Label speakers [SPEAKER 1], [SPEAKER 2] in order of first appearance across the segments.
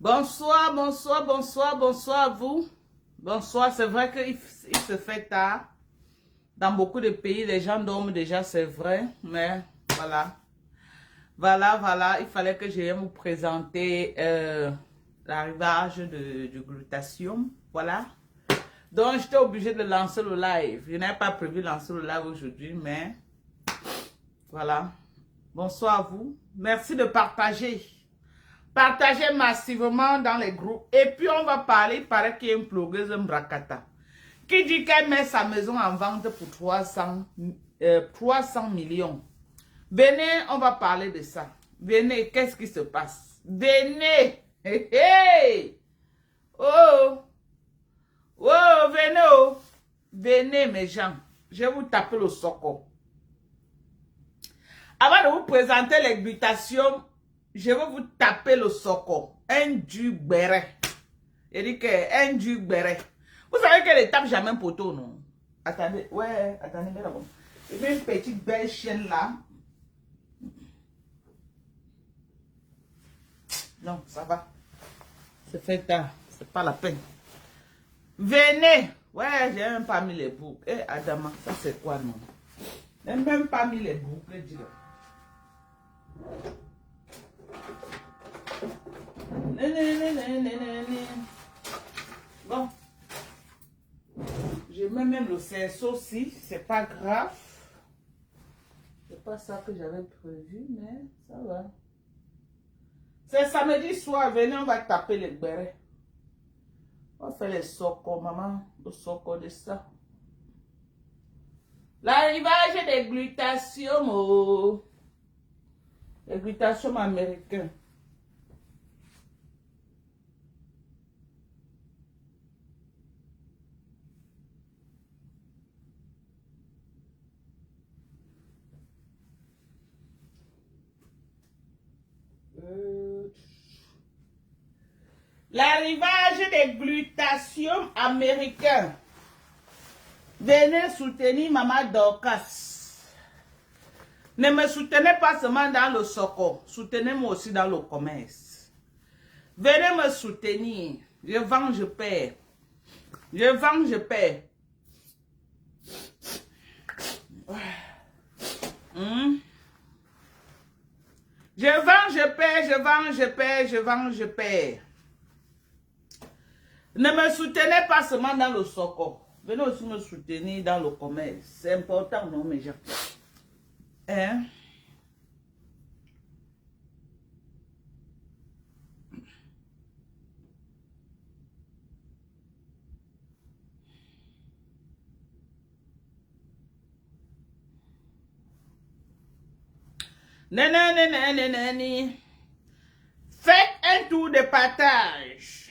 [SPEAKER 1] Bonsoir, bonsoir, bonsoir, bonsoir à vous. Bonsoir, c'est vrai qu'il se fait tard. Dans beaucoup de pays, les gens dorment déjà, c'est vrai. Mais voilà. Voilà. Il fallait que je vienne vous présenter l'arrivage du glutathium. Voilà. Donc, j'étais obligée de lancer le live. Je n'avais pas prévu de lancer le live aujourd'hui, mais voilà. Bonsoir à vous. Merci de partager. Partagez massivement dans les groupes. Et puis, on va parler, il paraît qu'il y a une blogueuse Mbrakata qui dit qu'elle met sa maison en vente pour 300 millions. Venez, on va parler de ça. Venez, qu'est-ce qui se passe? Venez. Hey, hey. Oh. Oh, venez. Oh. Venez, mes gens. Je vais vous taper le soco. Avant de vous présenter les glutations, je vais vous taper le soco. Un du béret. Il dit que un du béret. Vous savez qu'elle ne tape jamais poteau, non? Attendez, ouais, attendez, mais d'abord. Il y a une petite belle chienne là. Non, ça va. C'est fait tard. C'est pas la peine. Venez. Ouais, j'ai même pas mis les boucles. Eh, Adama, ça c'est quoi, non? J'ai même pas mis les boucles, dis-le. Bon. Je mets même le cerceau aussi. C'est pas grave. C'est pas ça que j'avais prévu, mais ça va. C'est samedi soir. Venez, on va taper les bérets. On va faire les socos, maman. Le soco de ça. L'arrivage des glutations, oh. Les glutations américains. L'arrivage des glutations américains. Venez soutenir Maman Dorcas. Ne me soutenez pas seulement dans le soco. Soutenez-moi aussi dans le commerce. Venez me soutenir. Je vends, je paie. Je vends, je paie. Je vends, je paie, je vends, je paie, je vends, je paie. Ne me soutenez pas seulement dans le soco. Venez aussi me soutenir dans le commerce. C'est important, non, mes gens. Hein? Nanani. Faites un tour de partage.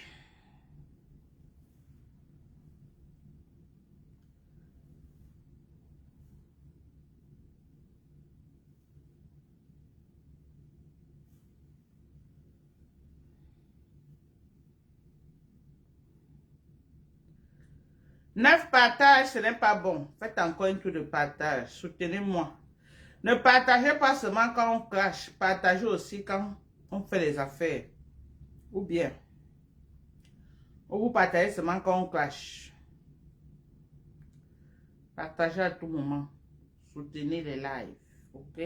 [SPEAKER 1] Neuf partages, ce n'est pas bon. Faites encore un tour de partage. Soutenez-moi. Ne partagez pas seulement quand on crache. Partagez aussi quand on fait les affaires. Ou bien, vous partagez seulement quand on crache. Partagez à tout moment. Soutenez les lives. Ok?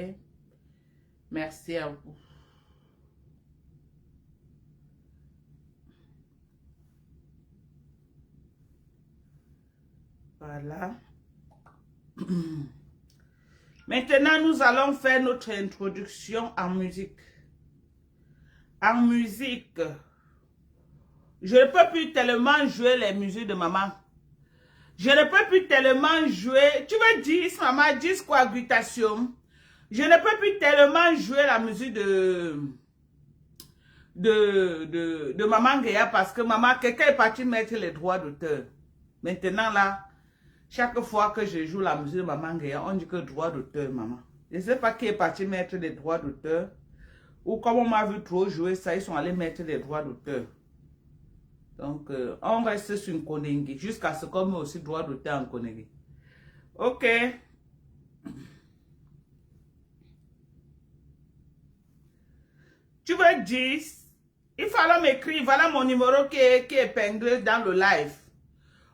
[SPEAKER 1] Merci à vous. Voilà. Maintenant, nous allons faire notre introduction en musique. En musique. Je ne peux plus tellement jouer les musiques de maman. Je ne peux plus tellement jouer. Tu veux dire, maman, 10 cohabitation. Je ne peux plus tellement jouer la musique de Maman Guéa parce que maman, quelqu'un est parti mettre les droits d'auteur. Maintenant là, chaque fois que je joue la musique de Maman Guéa, on dit que droit d'auteur, maman. Je ne sais pas qui est parti mettre les droits d'auteur. Ou comme on m'a vu trop jouer ça, ils sont allés mettre les droits d'auteur. Donc, on reste sur une Konengi jusqu'à ce qu'on met aussi droit d'auteur en Konengi. Ok. Tu veux 10 Il fallait m'écrire, voilà mon numéro qui est épinglé dans le live.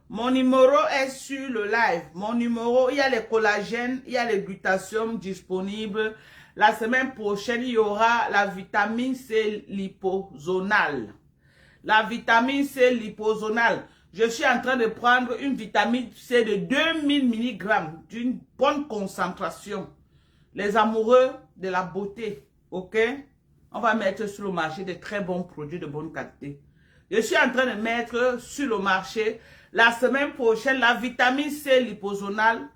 [SPEAKER 1] Mon numéro est sur le live. Mon numéro, il y a les collagènes, il y a les glutations disponibles. La semaine prochaine, il y aura la vitamine C liposonale. La vitamine C liposonale. Je suis en train de prendre une vitamine C de 2000 mg d'une bonne concentration. Les amoureux de la beauté, ok? On va mettre sur le marché de très bons produits de bonne qualité. Je suis en train de mettre sur le marché la semaine prochaine la vitamine C liposonale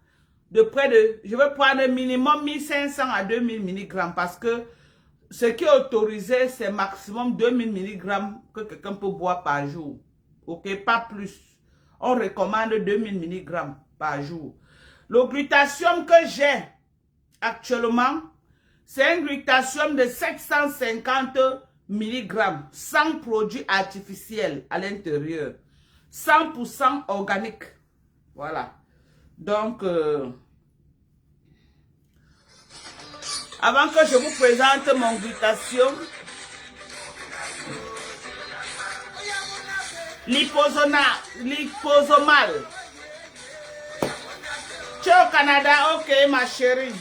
[SPEAKER 1] de près de, je vais prendre minimum 1500 à 2000 mg parce que ce qui est autorisé, c'est maximum 2000 mg que quelqu'un peut boire par jour. Ok, pas plus. On recommande 2000 mg par jour. Le glutathium que j'ai actuellement, c'est un glutathium de 750 mg, sans produits artificiels à l'intérieur. 100% organique. Voilà. Donc, avant que je vous présente mon glutathium, liposomal. Tu es au Canada, ok ma chérie.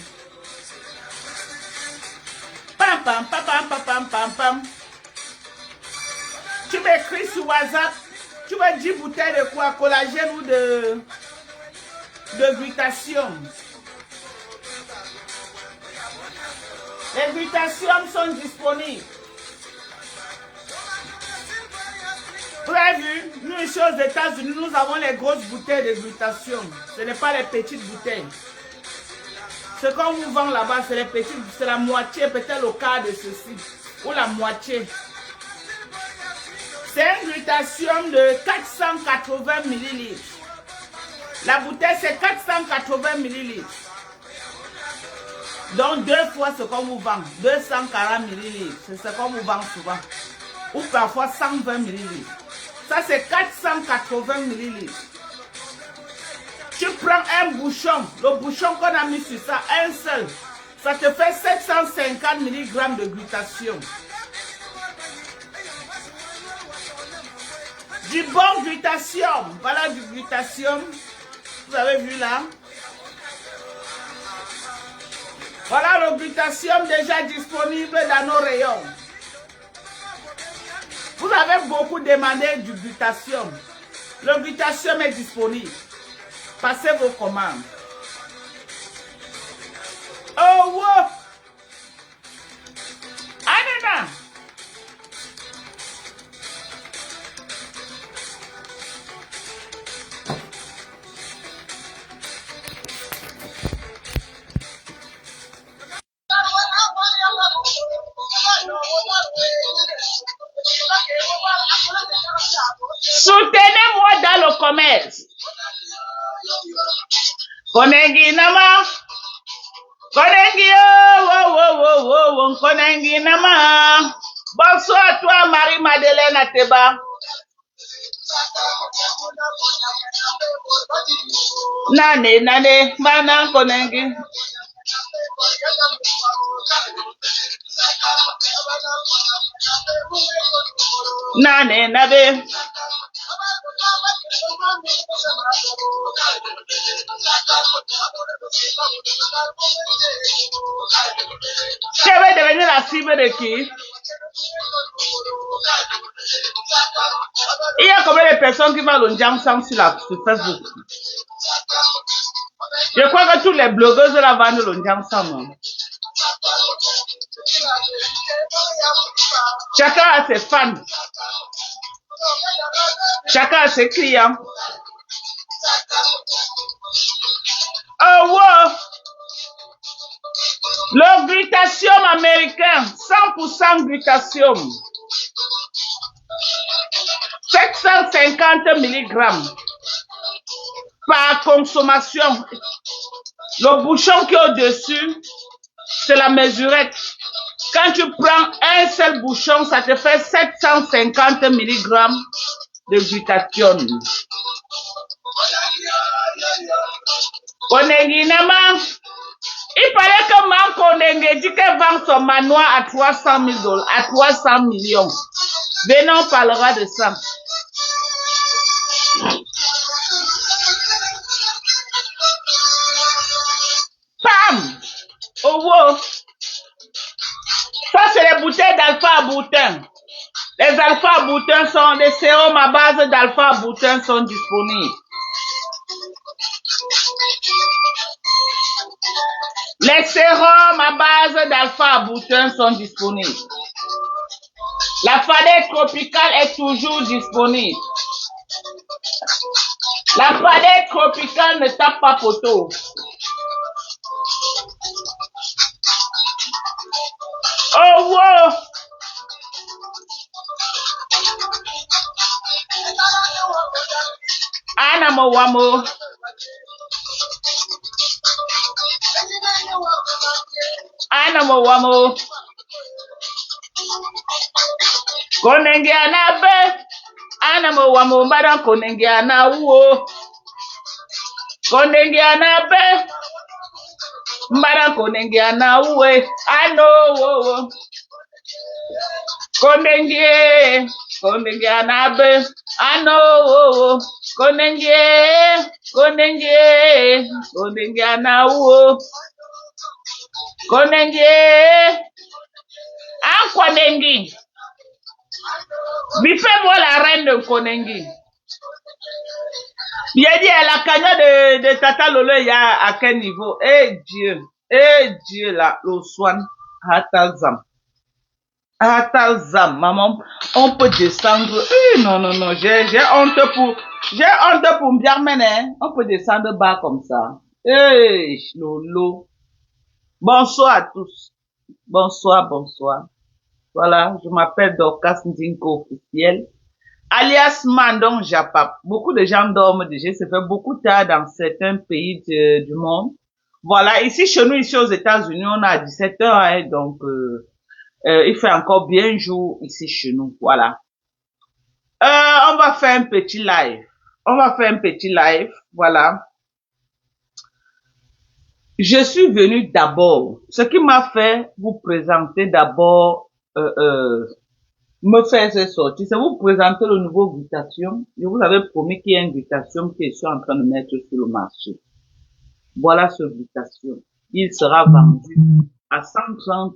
[SPEAKER 1] Pam pam pam pam pam pam pam pam. Tu m'écris sur WhatsApp. Tu veux 10 bouteilles de quoi? Collagène ou de glutathium? Les glutatiums sont disponibles. Vous avez vu, nous ici aux États-Unis, nous avons les grosses bouteilles de glutathium. Ce n'est pas les petites bouteilles. Ce qu'on vous vend là-bas, c'est les petites, c'est la moitié, peut-être le quart de ceci, ou la moitié. C'est un glutathium de 480 ml. La bouteille, c'est 480 ml. Donc, 2 fois ce qu'on vous vend. 240 ml. C'est ce qu'on vous vend souvent. Ou parfois 120 ml. Ça, c'est 480 ml. Tu prends un bouchon. Le bouchon qu'on a mis sur ça, un seul. Ça te fait 750 mg de glutathium. Du bon glutathium. Voilà du glutathium. Vous avez vu là? Voilà le glutathium déjà disponible dans nos rayons. Vous avez beaucoup demandé du glutathium. Le glutathium est disponible. Passez vos commandes. Oh, wow! Anana! Soutenez-moi dans le commerce. Konengi nama. Konengi oh. Konengi nama. Bonsoir toi Marie-Madeleine Ateba. Nane, mana konengi. Nane, nabe. Tu vas devenir la cible de qui? Il y a combien de personnes qui vendent le Njamsang sur Facebook? Je crois que tous les blogueuses la vendent le Njamsang. Chacun a ses fans. Chacun a ses clients. Oh wow! Le glutathium américain, 100% glutathium. 750 mg par consommation. Le bouchon qui est au-dessus, c'est la mesurette. Quand tu prends un seul bouchon, ça te fait 750 mg de glutathium. Konenginama, il paraît que Man Konenge dit qu'elle vend son manoir à 300 000 $, à 300 millions. Venez, on parlera de ça. Pam! Oh, wow! Ça, c'est les bouteilles d'alpha-arboutin. Les alpha-arboutin sont, les sérums à base d'alpha-arboutin sont disponibles. Les sérums à base d'alpha-arboutin sont disponibles. La fadette tropicale est toujours disponible. La fadette tropicale ne tape pas photo. Oh, wow! Anamo wamo. Anamo wamo. Konenge anabe. Anamo wamo mbara konenge anawo. Konenge anabe. Mbara konenge anawe. Ano wo. Konenge. Konenge anabe. Ano wo. Konenge. Konenge. Konenge anawo. Konenge. Konengi. Bifez-moi la reine de Konengi. Bien dit, la cagnotte de Tata Lolo, il y a à quel niveau? Eh Dieu, là, le soin, Hatalzam. Hatalzam, maman, on peut descendre. Non, j'ai honte pour me dire, mais on peut descendre bas comme ça. Lolo. Bonsoir à tous. Bonsoir. Voilà, je m'appelle Dorcas Ndinko officiel, alias Mandon Japap. Beaucoup de gens dorment déjà, ça fait beaucoup tard dans certains pays du monde. Voilà, ici chez nous, ici aux États-Unis, on a 17 heures, hein, donc il fait encore bien jour ici chez nous. Voilà. On va faire un petit live. Voilà. Je suis venu d'abord. Ce qui m'a fait vous présenter d'abord me faire cette sortie, c'est vous présenter le nouveau Glutathium. Je vous avais promis qu'il y a un Glutathium que je suis en train de mettre sur le marché. Voilà ce Glutathium. Il sera vendu à 130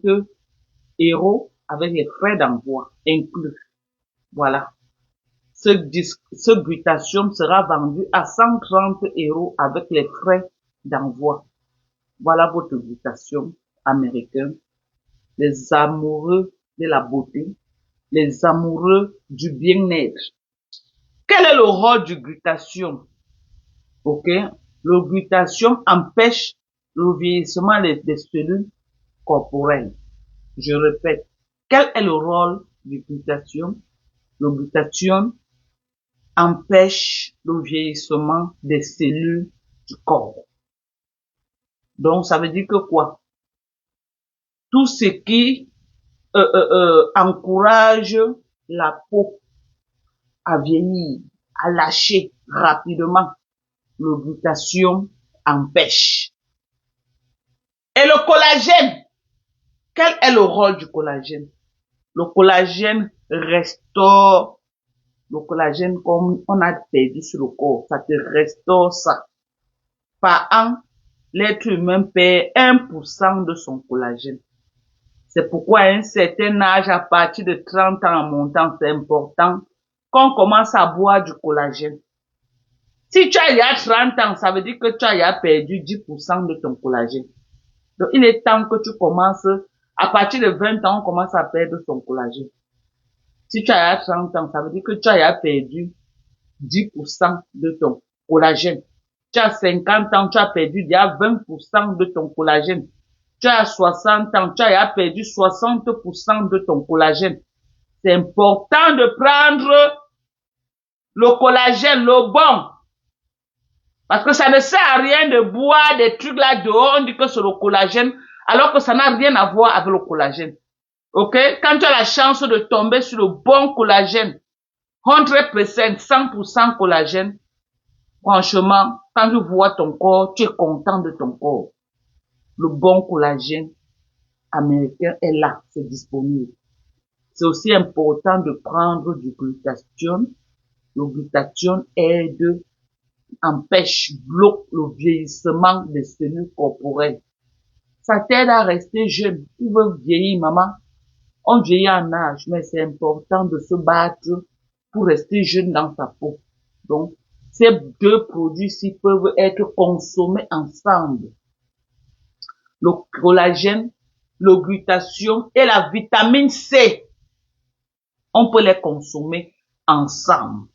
[SPEAKER 1] € avec les frais d'envoi inclus. Voilà. Ce Glutathium sera vendu à 130 € avec les frais d'envoi. Voilà votre Glutathium américain. Les amoureux de la beauté, les amoureux du bien-être. Quel est le rôle du Glutathium? Ok? Le Glutathium empêche le vieillissement des cellules corporelles. Je répète, quel est le rôle du Glutathium? Le Glutathium empêche le vieillissement des cellules du corps. Donc, ça veut dire que quoi? Tout ce qui encourage la peau à vieillir, à lâcher rapidement, le Glutathium empêche. Et le collagène, quel est le rôle du collagène? Le collagène restaure, le collagène comme on a perdu sur le corps, ça te restaure ça. Par an, l'être humain perd 1% de son collagène. C'est pourquoi à un certain âge, à partir de 30 ans en montant, c'est important qu'on commence à boire du collagène. Si tu as il y a 30 ans, ça veut dire que tu as perdu 10% de ton collagène. Donc, il est temps que tu commences, à partir de 20 ans, on commence à perdre son collagène. Si tu as 30 ans, ça veut dire que tu as perdu 10% de ton collagène. Tu as 50 ans, tu as perdu déjà 20% de ton collagène. Tu as 60 ans, tu as perdu 60% de ton collagène. C'est important de prendre le collagène, le bon. Parce que ça ne sert à rien de boire des trucs là dehors, on dit que c'est le collagène, alors que ça n'a rien à voir avec le collagène. Ok? Quand tu as la chance de tomber sur le bon collagène, 100%, 100% collagène, franchement, quand tu vois ton corps, tu es content de ton corps. Le bon collagène américain est là, c'est disponible. c'est aussi important de prendre du glutathione. Le glutathione aide, empêche, bloque le vieillissement des cellules corporelles. Ça t'aide à rester jeune. Tu veux vieillir, maman. On vieillit en âge, mais c'est important de se battre pour rester jeune dans sa peau. Donc, ces deux produits-ci peuvent être consommés ensemble. Le collagène, le glutathione et la vitamine C. On peut les consommer ensemble.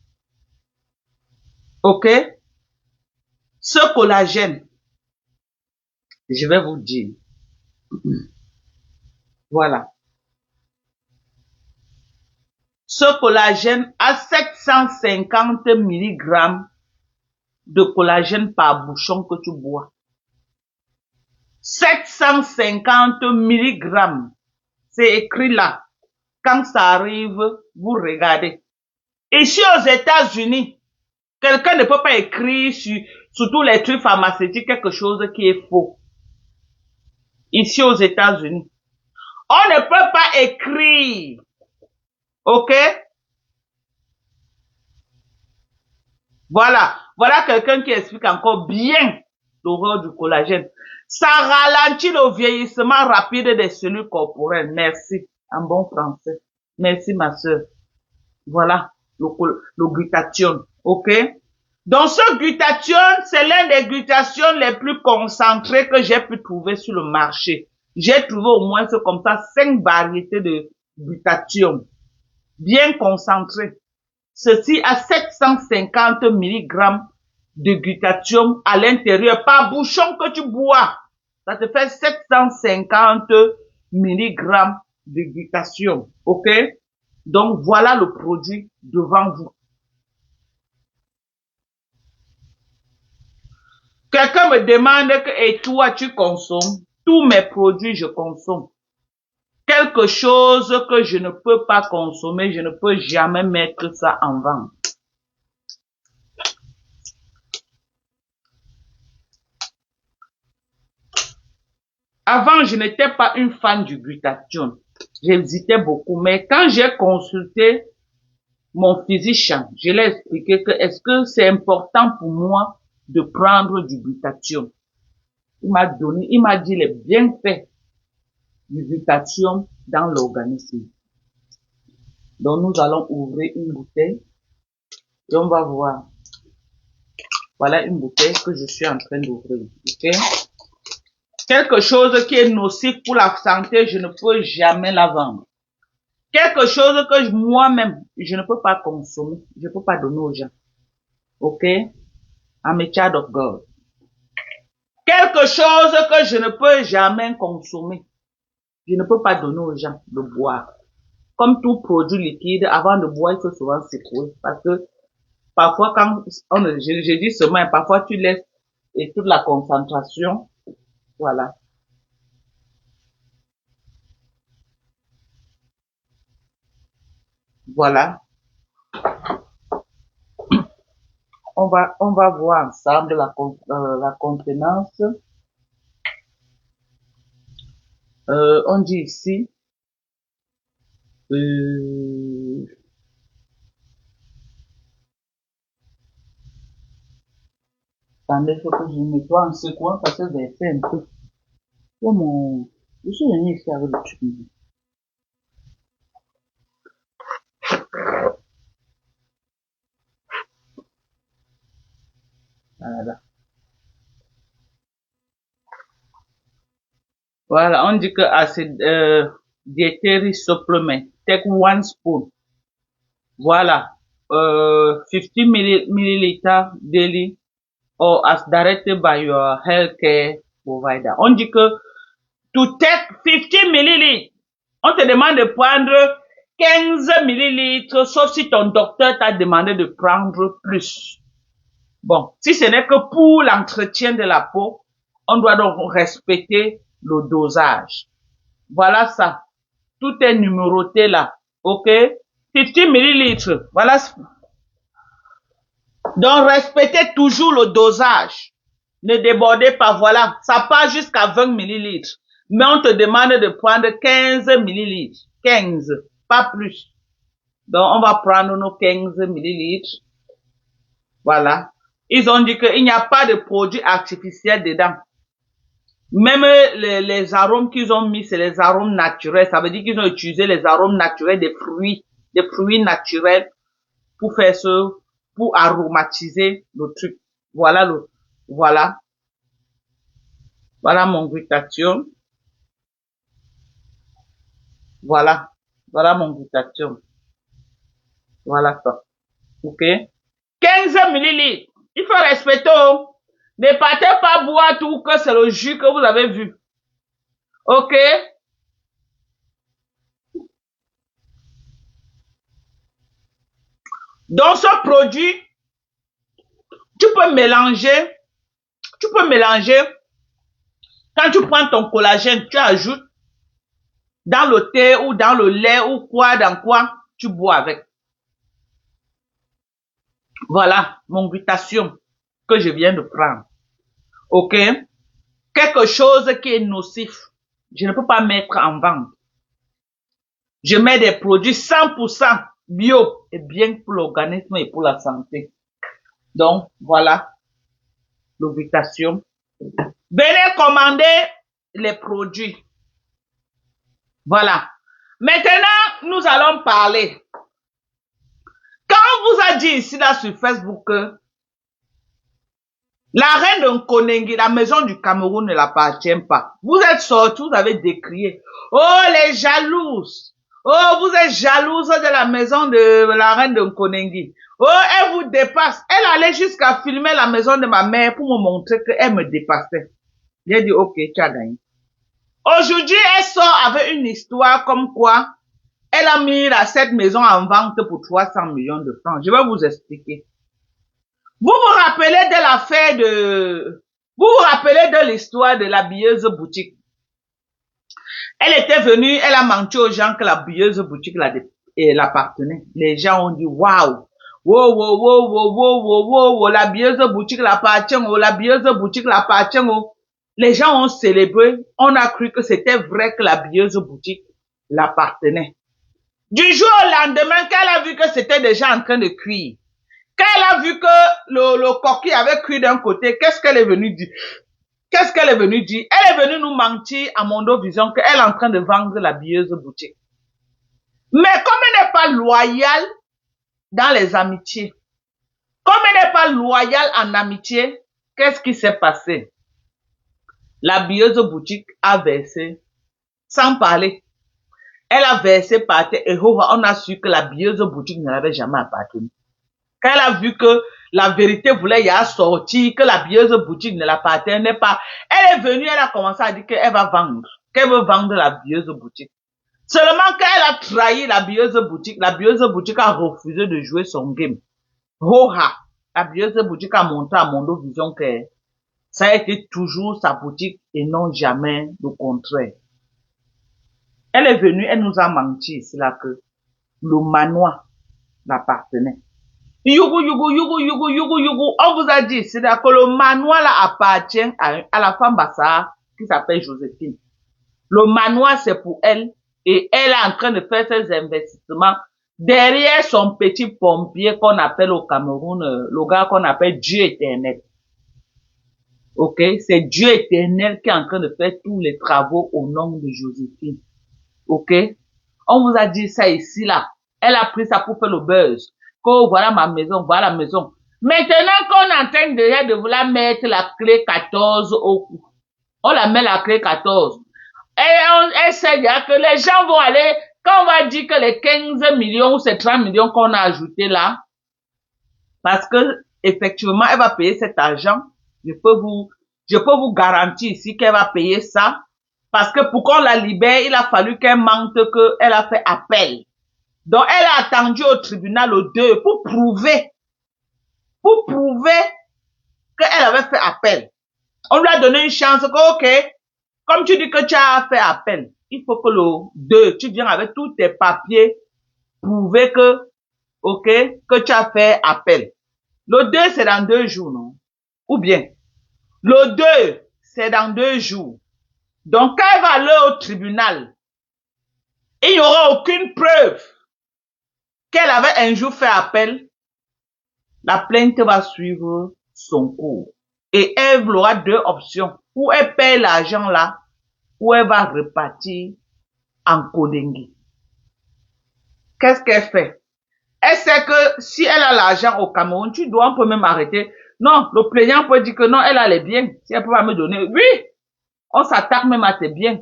[SPEAKER 1] OK? Ce collagène, je vais vous dire. Voilà. Ce collagène a 750 mg de collagène par bouchon que tu bois. 750 mg. C'est écrit là. Quand ça arrive, vous regardez. Ici aux États-Unis, quelqu'un ne peut pas écrire sur tous les trucs pharmaceutiques quelque chose qui est faux. Ici aux États-Unis. On ne peut pas écrire. OK? Voilà. Voilà quelqu'un qui explique encore bien l'horreur du collagène. Ça ralentit le vieillissement rapide des cellules corporelles. Merci. En bon français. Merci, ma soeur. Voilà. Le glutathione. OK? Donc, ce glutathione, c'est l'un des glutathions les plus concentrés que j'ai pu trouver sur le marché. J'ai trouvé au moins comme ça 5 variétés de glutathione. Bien concentré. Ceci a 750 mg de glutathione à l'intérieur par bouchon que tu bois. Ça te fait 750 mg de glutathione. OK? Donc, voilà le produit devant vous. Quelqu'un me demande que, et toi, tu consommes? Tous mes produits, je consomme. Quelque chose que je ne peux pas consommer, je ne peux jamais mettre ça en vente. Avant, je n'étais pas une fan du glutathione. J'hésitais beaucoup, mais quand j'ai consulté mon physicien, je l'ai expliqué que est-ce que c'est important pour moi de prendre du glutathione. Il m'a dit les bienfaits du glutathione dans l'organisme. Donc, nous allons ouvrir une bouteille et on va voir. Voilà une bouteille que je suis en train d'ouvrir. OK? Quelque chose qui est nocif pour la santé, je ne peux jamais la vendre. Quelque chose que moi-même, je ne peux pas consommer. Je ne peux pas donner aux gens. OK? I'm a child of God. Quelque chose que je ne peux jamais consommer. Je ne peux pas donner aux gens de boire. Comme tout produit liquide, avant de boire, il faut souvent secouer. Parce que parfois, quand je dis seulement, parfois tu laisses et toute la concentration. Voilà. Voilà. On va voir ensemble la contenance. On dit ici, attendez, il faut que je nettoie en secouant parce que j'ai fait un peu. Je suis venu ici avec le truc. Voilà. Voilà, on dit que acid dietary supplement, take 1 spoon. Voilà, 50 milliliter daily or as directed by your healthcare provider. On dit que to take 50 millilitres, on te demande de prendre 15 millilitres, sauf si ton docteur t'a demandé de prendre plus. Bon, si ce n'est que pour l'entretien de la peau, on doit donc respecter le dosage. Voilà ça. Tout est numéroté là. OK? 50 millilitres. Voilà. Donc, respectez toujours le dosage. Ne débordez pas. Voilà. Ça part jusqu'à 20 millilitres. Mais on te demande de prendre 15 millilitres. 15. pas plus. Donc, on va prendre nos 15 millilitres. Voilà. Ils ont dit qu'il n'y a pas de produits artificiels dedans. Même les arômes qu'ils ont mis, c'est les arômes naturels. Ça veut dire qu'ils ont utilisé les arômes naturels des fruits naturels pour faire pour aromatiser le truc. Voilà voilà. Voilà mon glutathion. Voilà. Voilà mon glutathion. Voilà ça. Ok? 15 millilitres. Il faut respecter. Ne partez pas boire tout que c'est le jus que vous avez vu. Ok? Dans ce produit, tu peux mélanger. Quand tu prends ton collagène, tu ajoutes dans le thé ou dans le lait ou quoi, dans quoi, tu bois avec. Voilà mon glutathion que je viens de prendre. Ok? Quelque chose qui est nocif, je ne peux pas mettre en vente. Je mets des produits 100% bio et bien pour l'organisme et pour la santé. Donc, voilà le glutathion. Venez commander les produits. Voilà. Maintenant, nous allons parler. Quand on vous a dit ici là sur Facebook que la reine de Nkonengi, la maison du Cameroun ne l'appartient pas. Vous êtes sortis, vous avez décrié. Oh, les jalouses. Oh, vous êtes jalouse de la maison de la reine de Nkonengi. Oh, elle vous dépasse. Elle allait jusqu'à filmer la maison de ma mère pour me montrer qu'elle me dépassait. J'ai dit, ok, tu as gagné. Aujourd'hui, elle sort avec une histoire comme quoi elle a mis cette maison en vente pour 300 millions de francs. Je vais vous expliquer. Vous vous rappelez de l'affaire vous vous rappelez de l'histoire de l'habilleuse boutique. Elle était venue, elle a menti aux gens que l'habilleuse boutique l'appartenait. Les gens ont dit, waouh, wow, wow, wow, wow, wow, wow, wow, l'habilleuse boutique l'appartient, oh, l'habilleuse boutique l'appartient, oh. Les gens ont célébré, on a cru que c'était vrai que l'habilleuse boutique l'appartenait. Du jour au lendemain, quand elle a vu que c'était déjà en train de cuire, quand elle a vu que le coquille avait cuit d'un côté, qu'est-ce qu'elle est venue dire? Qu'est-ce qu'elle est venue dire? Elle est venue nous mentir à Mondo Vision qu'elle est en train de vendre l'habilleuse boutique. Mais comme elle n'est pas loyale dans les amitiés, comme elle n'est pas loyale en amitié, qu'est-ce qui s'est passé? L'habilleuse boutique a versé, sans parler. Elle a versé par terre et on a su que l'habilleuse boutique ne l'avait jamais appartenu. Quand elle a vu que la vérité voulait y sortir, que l'habilleuse boutique ne l'appartenait pas, elle est venue, elle a commencé à dire qu'elle va vendre, qu'elle veut vendre l'habilleuse boutique. Seulement quand elle a trahi l'habilleuse boutique a refusé de jouer son game. Hoha! L'habilleuse boutique a montré à Mondo Vision que ça a été toujours sa boutique et non jamais le contraire. Elle est venue, elle nous a menti, c'est là que le manoir l'appartenait. Yougou, yougou, yougou, yougou, yougou, yougou. On vous a dit, c'est là que le manoir là appartient à la femme Bassar qui s'appelle Joséphine. Le manoir c'est pour elle et elle est en train de faire ses investissements derrière son petit pompier qu'on appelle au Cameroun, le gars qu'on appelle Dieu éternel. Ok, c'est Dieu éternel qui est en train de faire tous les travaux au nom de Joséphine. Ok, on vous a dit ça ici là. Elle a pris ça pour faire le buzz. Oh, voilà ma maison, voilà la maison. Maintenant qu'on est en train déjà de vouloir mettre la clé 14 au cou. On la met la clé 14. Et on essaie que les gens vont aller, quand on va dire que les 15 millions ou ces 30 millions qu'on a ajouté là, parce que, effectivement, elle va payer cet argent. Je peux vous garantir ici qu'elle va payer ça. Parce que pour qu'on la libère, il a fallu qu'elle mente qu'elle a fait appel. Donc, elle a attendu au tribunal le 2 pour prouver qu'elle avait fait appel. On lui a donné une chance que, ok, comme tu dis que tu as fait appel, il faut que le 2, tu viens avec tous tes papiers, prouver que, ok, que tu as fait appel. Le 2, c'est dans 2 jours, non? Ou bien, le 2, c'est dans 2 jours. Donc, quand elle va aller au tribunal, il n'y aura aucune preuve qu'elle avait un jour fait appel, la plainte va suivre son cours. Et elle aura deux options. Ou elle paye l'argent là, ou elle va repartir en Kondengi. Qu'est-ce qu'elle fait? Elle sait que si elle a l'argent au Cameroun, on peut même arrêter. Non, le plaignant peut dire que non, elle a les biens. Si elle peut pas me donner, oui, on s'attaque même à tes biens.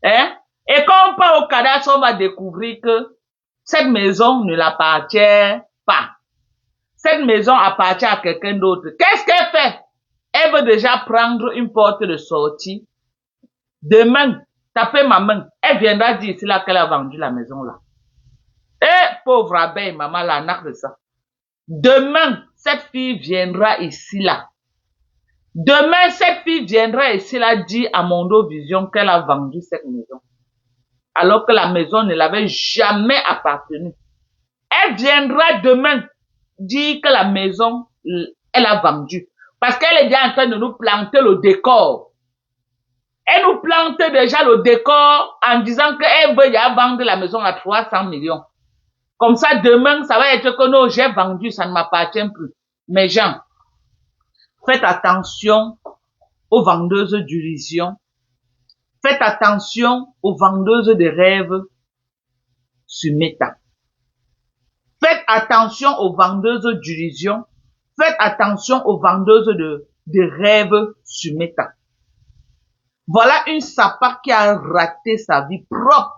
[SPEAKER 1] Hein? Et quand on part au cadastre, on va découvrir que cette maison ne l'appartient pas. Cette maison appartient à quelqu'un d'autre. Qu'est-ce qu'elle fait? Elle veut déjà prendre une porte de sortie. Demain, taper ma main. Elle viendra dire ici là qu'elle a vendu la maison là. Eh, pauvre abeille, maman, la naque de ça. Demain, cette fille viendra ici là. Demain, cette fille viendra ici là dire à Mondo Vision qu'elle a vendu cette maison. Alors que la maison ne l'avait jamais appartenu. Elle viendra demain dire que la maison, elle a vendu. Parce qu'elle est déjà en train de nous planter le décor. Elle nous plante déjà le décor en disant qu'elle veut y vendre la maison à 300 millions. Comme ça, demain, ça va être que non, j'ai vendu, ça ne m'appartient plus. Mais gens, faites attention aux vendeuses d'illusions. Faites attention aux vendeuses de rêves sur Meta. Faites attention aux vendeuses d'illusions. Faites attention aux vendeuses de rêves sur Meta. Voilà une sapa qui a raté sa vie propre.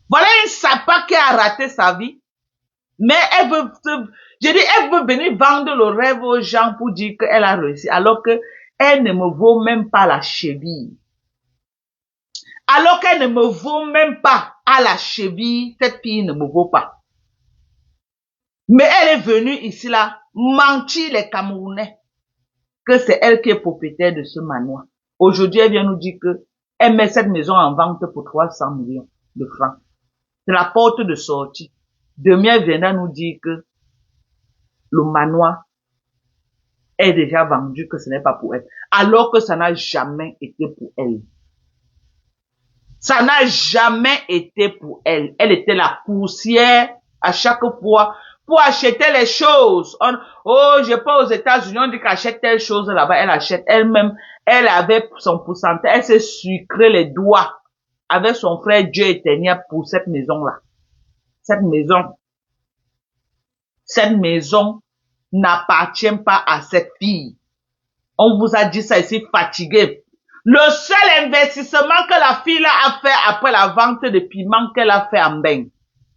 [SPEAKER 1] Voilà une sapa qui a raté sa vie. Mais elle veut, elle veut venir vendre le rêve aux gens pour dire qu'elle a réussi. Alors que elle ne me vaut même pas la cheville. Alors qu'elle ne me vaut même pas à la cheville, cette fille ne me vaut pas. Mais elle est venue ici là, mentir les Camerounais que c'est elle qui est propriétaire de ce manoir. Aujourd'hui, elle vient nous dire que elle met cette maison en vente pour 300 millions de francs. C'est la porte de sortie. Demain, elle viendra nous dire que le manoir est déjà vendu, que ce n'est pas pour elle. Alors que ça n'a jamais été pour elle. Ça n'a jamais été pour elle. Elle était la poussière à chaque fois pour acheter les choses. Oh, je pas aux États-Unis, on dit qu'elle achète telle chose là-bas, elle achète elle-même. Elle avait son pourcentage, elle s'est sucré les doigts avec son frère Dieu éternel pour cette maison-là. Cette maison n'appartient pas à cette fille. On vous a dit ça ici, fatigué. Le seul investissement que la fille a fait après la vente de piments qu'elle a fait en bain,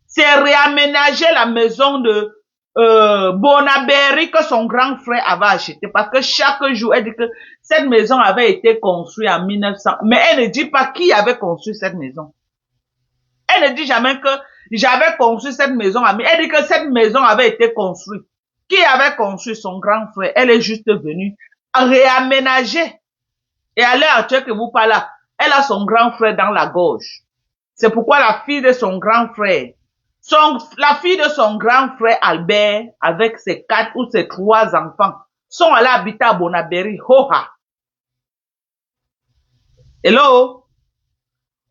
[SPEAKER 1] c'est réaménager la maison de Bonaberry que son grand frère avait acheté. Parce que chaque jour, elle dit que cette maison avait été construite en 1900. Mais elle ne dit pas qui avait construit cette maison. Elle ne dit jamais que j'avais construit cette maison. Elle dit que cette maison avait été construite. Qui avait construit? Son grand frère. Elle est juste venue réaménager. Et à l'heure actuelle que vous parlez, elle a son grand frère dans la gorge. C'est pourquoi la fille de son grand frère, la fille de son grand frère Albert, avec ses 4 ou ses 3 enfants, sont allés habiter à Bonaberry. Hoha. Hello?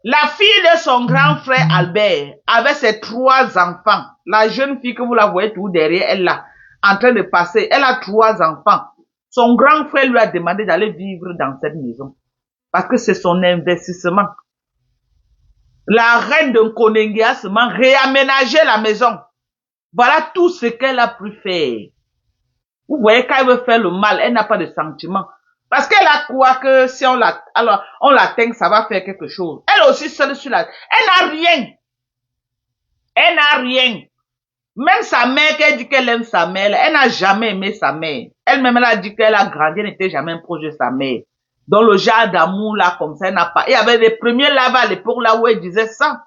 [SPEAKER 1] La fille de son grand frère Albert, avec ses 3 enfants, la jeune fille que vous la voyez tout derrière elle là, en train de passer, elle a 3 enfants. Son grand frère lui a demandé d'aller vivre dans cette maison. Parce que c'est son investissement. La reine de Kondengi a seulement réaménagé la maison. Voilà tout ce qu'elle a pu faire. Vous voyez, quand elle veut faire le mal, elle n'a pas de sentiment. Parce qu'elle a quoi que si on l'atteint, ça va faire quelque chose. Elle aussi seule sur la... Elle n'a rien. Elle n'a rien. Même sa mère, qui dit qu'elle aime sa mère, elle n'a jamais aimé sa mère. Elle-même, elle a dit qu'elle a grandi, elle n'était jamais un proche de sa mère. Dans le genre d'amour, là, comme ça, elle n'a pas. Il y avait les premiers là-bas à l'époque, là où elle disait ça.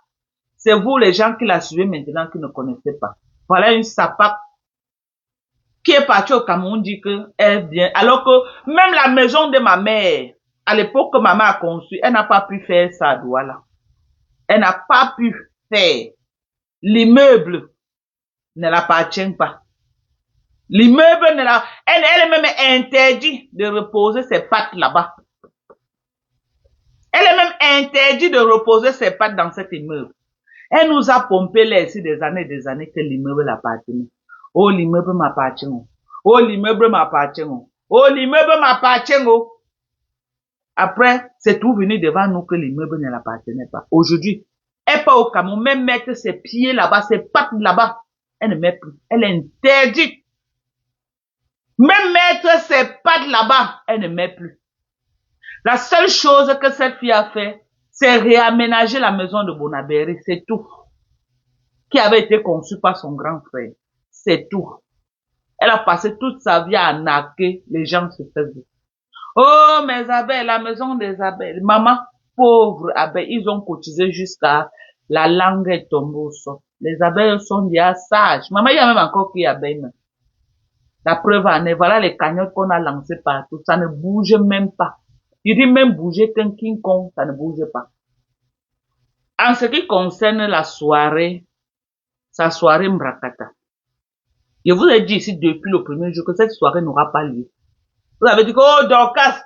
[SPEAKER 1] C'est vous, les gens qui la suivez maintenant, qui ne connaissez pas. Voilà une sapate qui est partie au Cameroun, dit qu'elle vient. Alors que même la maison de ma mère, à l'époque que maman a conçu, elle n'a pas pu faire ça, voilà. Elle n'a pas pu faire. L'immeuble ne l'appartient pas. L'immeuble ne la... Elle est même interdite de reposer ses pattes là-bas. Elle est même interdit de reposer ses pattes dans cet immeuble. Elle nous a pompé l'air ici des années que l'immeuble appartenait. Oh, l'immeuble m'appartient. Oh, l'immeuble m'appartient. Oh, l'immeuble m'appartient. Après, c'est tout venu devant nous que l'immeuble ne l'appartenait pas. Aujourd'hui, elle part au Cameroun, même mettre ses pieds là-bas, ses pattes là-bas. Elle ne met plus. Elle est interdite. Même mettre ses pattes là-bas, elle ne met plus. La seule chose que cette fille a fait, c'est réaménager la maison de Bonabéry, c'est tout. Qui avait été conçue par son grand frère. C'est tout. Elle a passé toute sa vie à narquer les gens se faisaient. Oh, mes abeilles, la maison des abeilles. Maman, pauvre abeilles, ils ont cotisé jusqu'à la langue est tombée au sol. Les abeilles sont déjà sages. Maman, il y a même encore qui abeilles. La preuve en est, voilà les cagnottes qu'on a lancées partout. Ça ne bouge même pas. Il dit même bouger qu'un King Kong, ça ne bouge pas. En ce qui concerne la soirée, sa soirée Mbrakata, je vous ai dit ici depuis le premier jour que cette soirée n'aura pas lieu. Vous avez dit que, oh Dorcas,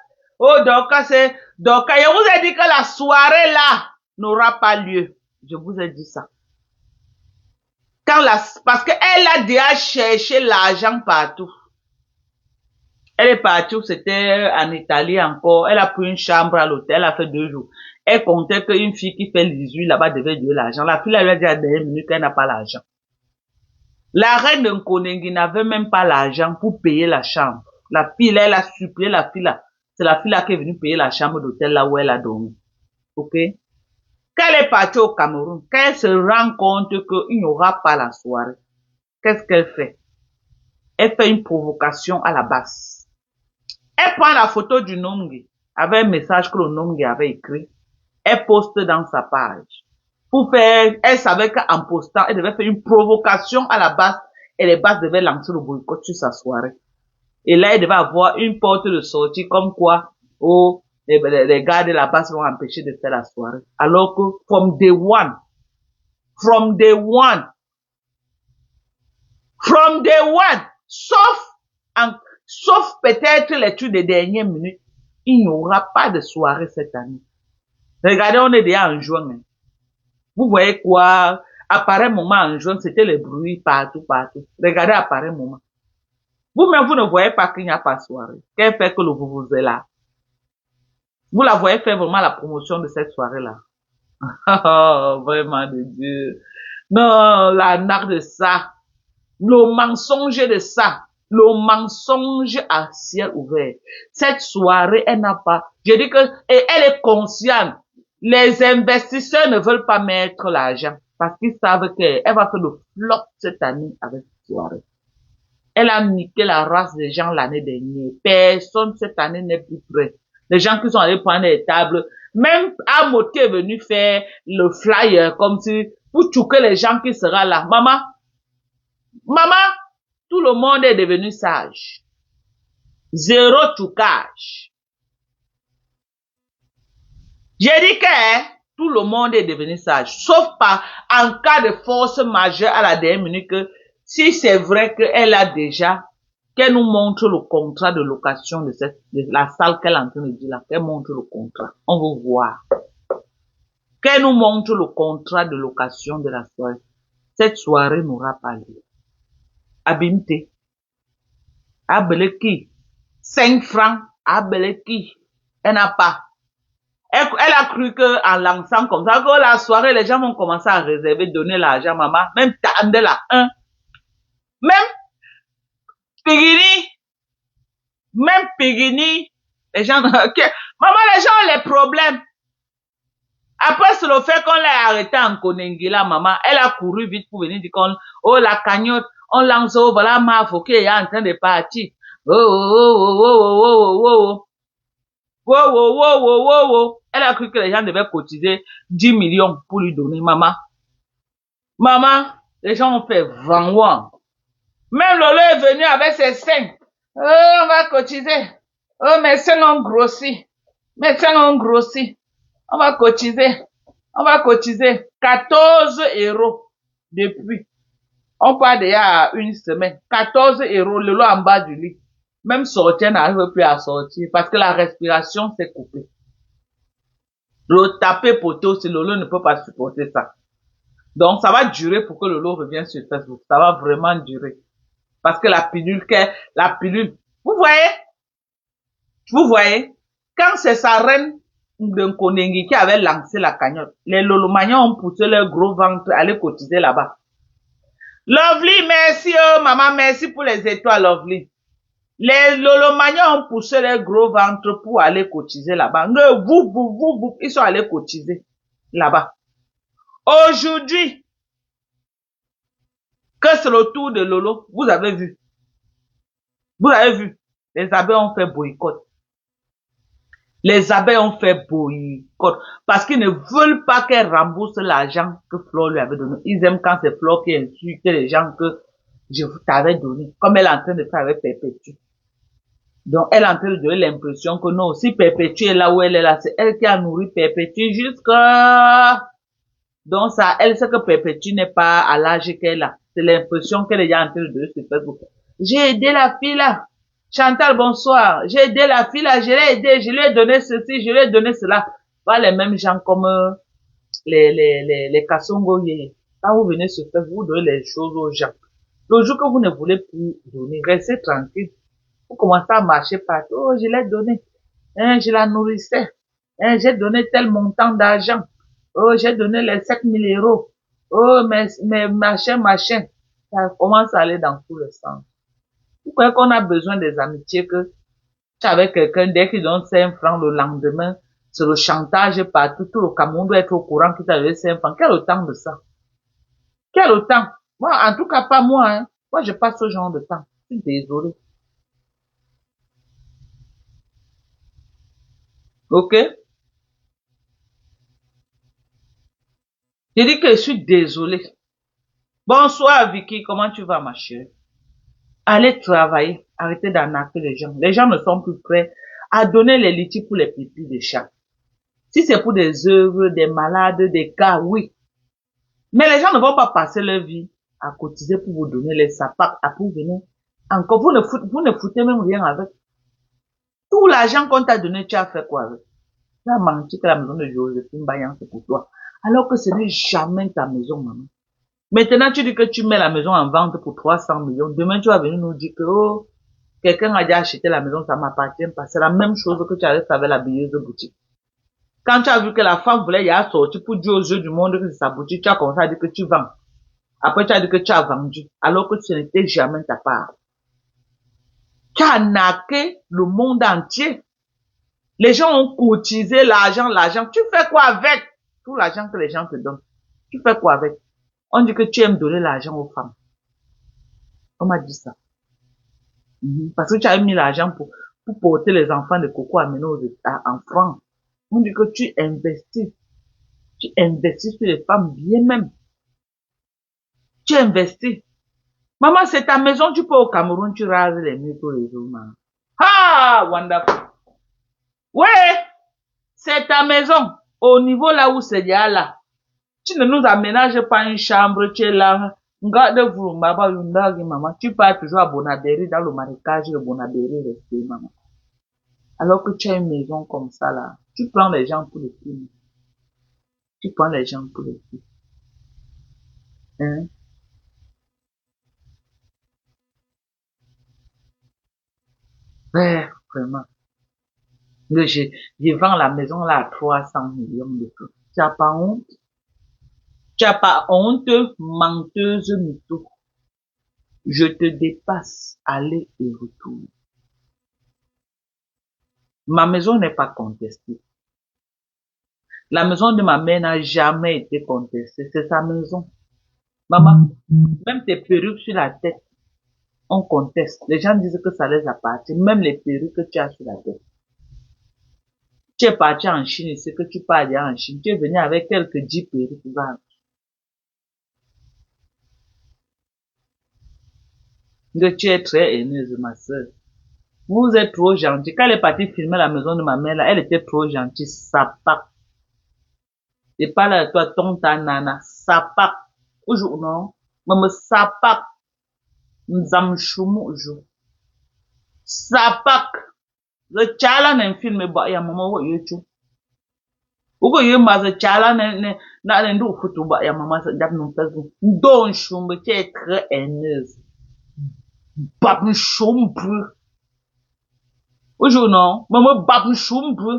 [SPEAKER 1] c'est Dorcas. Je vous ai dit que la soirée là n'aura pas lieu. Je vous ai dit ça. Parce qu'elle a déjà cherché l'argent partout. Elle est partie, c'était en Italie encore. Elle a pris une chambre à l'hôtel, elle a fait 2 jours. Elle comptait qu'une fille qui fait 18 là-bas devait donner l'argent. La fille, elle lui a dit à la dernière minute qu'elle n'a pas l'argent. La reine de Nkonengi n'avait même pas l'argent pour payer la chambre. La fille, là, elle a supplié la fille là. C'est la fille là qui est venue payer la chambre d'hôtel là où elle a dormi. Ok? Quand elle est partie au Cameroun, quand elle se rend compte qu'il n'y aura pas la soirée, qu'est-ce qu'elle fait? Elle fait une provocation à la base. Elle prend la photo du Nongi avec un message que le Nongi avait écrit. Elle poste dans sa page. Pour faire, elle savait qu'en postant, elle devait faire une provocation à la base et les bases devaient lancer le boycott sur sa soirée. Et là, elle devait avoir une porte de sortie comme quoi, oh, les gars de la base vont empêcher de faire la soirée. Alors que, from day one, sauf peut-être les trucs des dernières minutes, il n'y aura pas de soirée cette année. Regardez, on est déjà en juin. Hein. Vous voyez quoi? À pareil moment en juin, c'était les bruits partout. Regardez à pareil moment. Vous-même, vous ne voyez pas qu'il n'y a pas de soirée. Qu'elle fait que le vous est là. Vous la voyez faire vraiment la promotion de cette soirée-là. Oh, vraiment de Dieu. Non, la narque de ça. Le mensonge de ça. Le mensonge à ciel ouvert. Cette soirée, elle n'a pas. Je dis que, et elle est consciente. Les investisseurs ne veulent pas mettre l'argent. Parce qu'ils savent qu'elle va faire le flop cette année avec cette soirée. Elle a niqué la race des gens l'année dernière. Personne cette année n'est plus prêt. Les gens qui sont allés prendre les tables, même Amoté est venu faire le flyer comme si, pour choquer les gens qui seront là. Maman, tout le monde est devenu sage. Zéro choucage. J'ai dit que tout le monde est devenu sage. Sauf pas en cas de force majeure à la dernière minute que si c'est vrai qu'elle a déjà, qu'elle nous montre le contrat de location de la salle qu'elle est en train de dire là, qu'elle montre le contrat. On veut voir. Qu'elle nous montre le contrat de location de la soirée. Cette soirée n'aura pas lieu. Abimte. Abeleki. 5 francs. Abeleki. Elle n'a pas. Elle a cru que en lançant comme ça, que la soirée, les gens vont commencer à réserver, donner l'argent, maman. Même tendre la 1. Même Pigini, les gens, okay. Maman, les gens ont les problèmes. Après, c'est le fait qu'on l'a arrêté en Konengila, maman, elle a couru vite pour venir dire oh, la cagnotte, on lance, oh, voilà, ma qui est en train de partir. Elle a cru que les gens devaient cotiser 10 millions pour lui donner, maman. Maman, les gens ont fait vanouan. Même Lolo est venu avec ses seins. Oh, on va cotiser. Oh, mes seins ont grossi. On va cotiser. 14 € depuis. On part déjà à une semaine. 14 € le lot en bas du lit. Même sortir n'arrive plus à sortir parce que la respiration s'est coupée. Le taper poteau, si Lolo ne peut pas supporter ça. Donc, ça va durer pour que Lolo revienne sur Facebook. Ça va vraiment durer. Parce que la pilule, vous voyez, quand c'est sa reine de Konengi qui avait lancé la cagnotte, les Lolomagnons ont poussé leur gros ventre à aller cotiser là-bas. Lovely, merci, oh, maman, merci pour les étoiles, Lovely. Les Lolomagnons ont poussé leur gros ventre pour aller cotiser là-bas. Ils sont allés cotiser là-bas. Aujourd'hui, que c'est le tour de Lolo, vous avez vu. Vous avez vu. Les abeilles ont fait boycott. Les abeilles ont fait boycott. Parce qu'ils ne veulent pas qu'elle rembourse l'argent que Flo lui avait donné. Ils aiment quand c'est Flo qui insulte les gens que je t'avais donné. Comme elle est en train de faire avec Perpétue. Donc, elle est en train de donner l'impression que non, si Perpétue est là où elle est là, c'est elle qui a nourri Perpétue jusqu'à... Donc, ça, elle sait que Perpétue n'est pas à l'âge qu'elle a. C'est l'impression qu'elle est en train de donner sur Facebook. J'ai aidé la fille là. Chantal, bonsoir. J'ai aidé la fille là, je l'ai aidé, je lui ai donné ceci, je lui ai donné cela. Pas les mêmes gens comme les Kassongo Yeye. Quand vous venez sur Facebook, vous donnez les choses aux gens. Le jour que vous ne voulez plus donner, restez tranquille. Vous commencez à marcher partout. Oh, je l'ai donné. Hein, je la nourrissais. Hein, j'ai donné tel montant d'argent. Oh, j'ai donné les 7 000 euros. Oh, mais machin. Ça commence à aller dans tout le sens. Vous croyez qu'on a besoin des amitiés que tu es avec quelqu'un, dès qu'il donne 5 francs le lendemain, c'est le chantage partout, tout le Cameroun doit être au courant qu'il t'a donné 5 francs. Quel temps de ça? Quel temps? Moi, en tout cas, pas moi, hein. Moi, je passe ce genre de temps. Je suis désolé. Ok? Je dis que je suis désolé. Bonsoir, Vicky. Comment tu vas, ma chérie? Allez travailler. Arrêtez d'arnaquer les gens. Les gens ne sont plus prêts à donner les litiges pour les pipis des chats. Si c'est pour des œuvres, des malades, des cas, oui. Mais les gens ne vont pas passer leur vie à cotiser pour vous donner les sapats, à pour venir. Encore, vous ne foutez même rien avec. Tout l'argent qu'on t'a donné, tu as fait quoi avec? Tu as menti que la maison de Joséphine Bayan, c'est pour toi. Alors que ce n'est jamais ta maison, maman. Maintenant, tu dis que tu mets la maison en vente pour 300 millions. Demain, tu vas venir nous dire que, oh, quelqu'un a déjà acheté la maison, ça m'appartient pas. C'est la même chose que tu avais fait avec la billeuse de boutique. Quand tu as vu que la femme voulait y aller sortir pour dire aux yeux du monde que c'est sa boutique, tu as commencé à dire que tu vends. Après, tu as dit que tu as vendu. Alors que ce n'était jamais ta part. Tu as arnaqué le monde entier. Les gens ont cotisé l'argent. Tu fais quoi avec tout l'argent que les gens te donnent? Tu fais quoi avec? On dit que tu aimes donner l'argent aux femmes. On m'a dit ça. Parce que tu as mis l'argent pour porter les enfants de Coco en France. On dit que tu investis. Tu investis sur les femmes bien même. Tu investis. Maman, c'est ta maison, tu peux au Cameroun, tu rases les murs tous les jours, maman. Ah, wonderful. Ouais, c'est ta maison. Au niveau là où c'est là. Tu ne nous aménages pas une chambre, tu es là. Regardez-vous, maman. Tu pars toujours à Bonabéry, dans le marécage de Bonabéry, resté, maman. Alors que tu as une maison comme ça, là. Tu prends les gens pour le film. Tu prends les gens pour le film. Hein? Ouais, vraiment. Je vends la maison là à 300 millions de francs. Tu n'as pas honte? Tu n'as pas honte, menteuse mytho. Je te dépasse, aller et retour. Ma maison n'est pas contestée. La maison de ma mère n'a jamais été contestée. C'est sa maison. Maman, même tes perruques sur la tête, on conteste. Les gens disent que ça les appartient. Même les perruques que tu as sur la tête. Tu es parti en Chine, c'est que tu pars aller en Chine. Tu es venu avec quelques 10 perruques. Tu es très haineuse, ma soeur. Vous êtes trop gentil. Quand elle est partie filmer la maison de ma mère, là, elle était trop gentille. Sapa. Et pas là, toi, ton ta nana. Sapa. Aujourd'hui, non. Maman, sapa. Nzamchumu, aujourd'hui. Sapa. Le chala n'a un film, bah, il y a un moment où il y a tout. Uko ye maze chala na ndo futuba ya mama sa dap non pezu. Don shumbe qui est très haineuse. Bap shumbe. Ojo non, maman bap shumbe.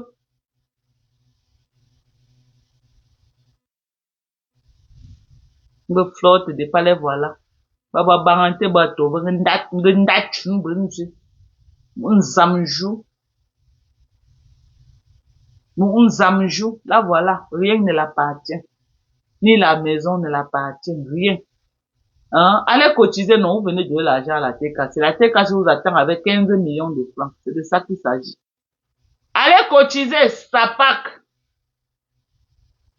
[SPEAKER 1] Nge flotte de palais voilà. Baba barante bato, ndat shumbe nji. Nzamjou. Nzamjou. Là voilà, rien ne l'appartient. Ni la maison ne l'appartient, rien. Hein? Allez cotiser, non, vous venez de l'argent à la TKC. La TKC vous attend avec 15 millions de francs. C'est de ça qu'il s'agit. Allez cotiser, ça pack.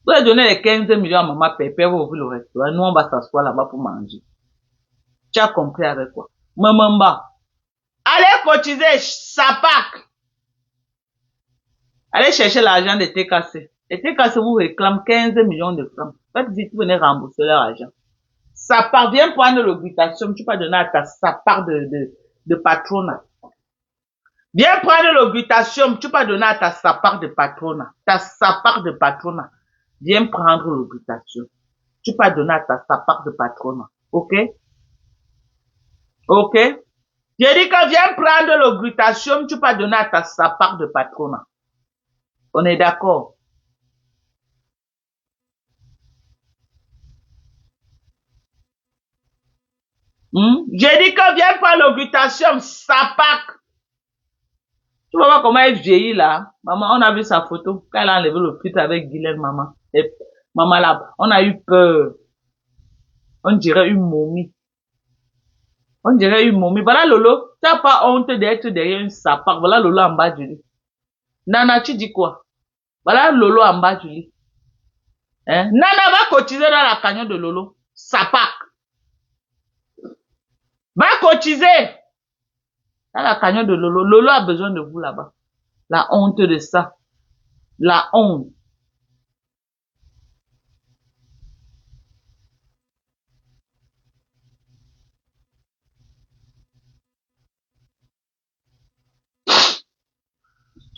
[SPEAKER 1] Vous allez donner les 15 millions à maman Pépé, vous ouvrez le restaurant. Nous, on va s'asseoir là-bas pour manger. Tu as compris avec quoi? Maman, allez cotiser, ça pack. Allez chercher l'argent de TKC. Et TKC vous réclame 15 millions de francs. Faites vite, vous venez rembourser leur argent. Ça parvient prendre l'augmentation, tu peux donner à sa part de patronat. Viens prendre l'augmentation, tu peux donner à sa part de patronat. Sa part de patronat. Viens prendre l'augmentation. Tu peux donner à sa part de patronat. Ok? Ok? J'ai dit que viens prendre l'augmentation, tu peux donner à sa part de patronat. On est d'accord? J'ai dit que viens prendre l'augmentation, sa part. Tu vois pas comment elle vieillit là. Maman, on a vu sa photo. Quand elle a enlevé le filtre avec Guylaine, maman. Et maman là, on a eu peur. On dirait une momie. On dirait une momie. Voilà Lolo. Tu n'as pas honte d'être derrière une sapin. Voilà Lolo en bas du lit. Nana, tu dis quoi? Voilà Lolo en bas du lit. Hein? Nana va cotiser dans la cagnotte de Lolo. Sapac. Va cotiser dans la cagnotte de Lolo. Lolo a besoin de vous là-bas. La honte de ça. La honte.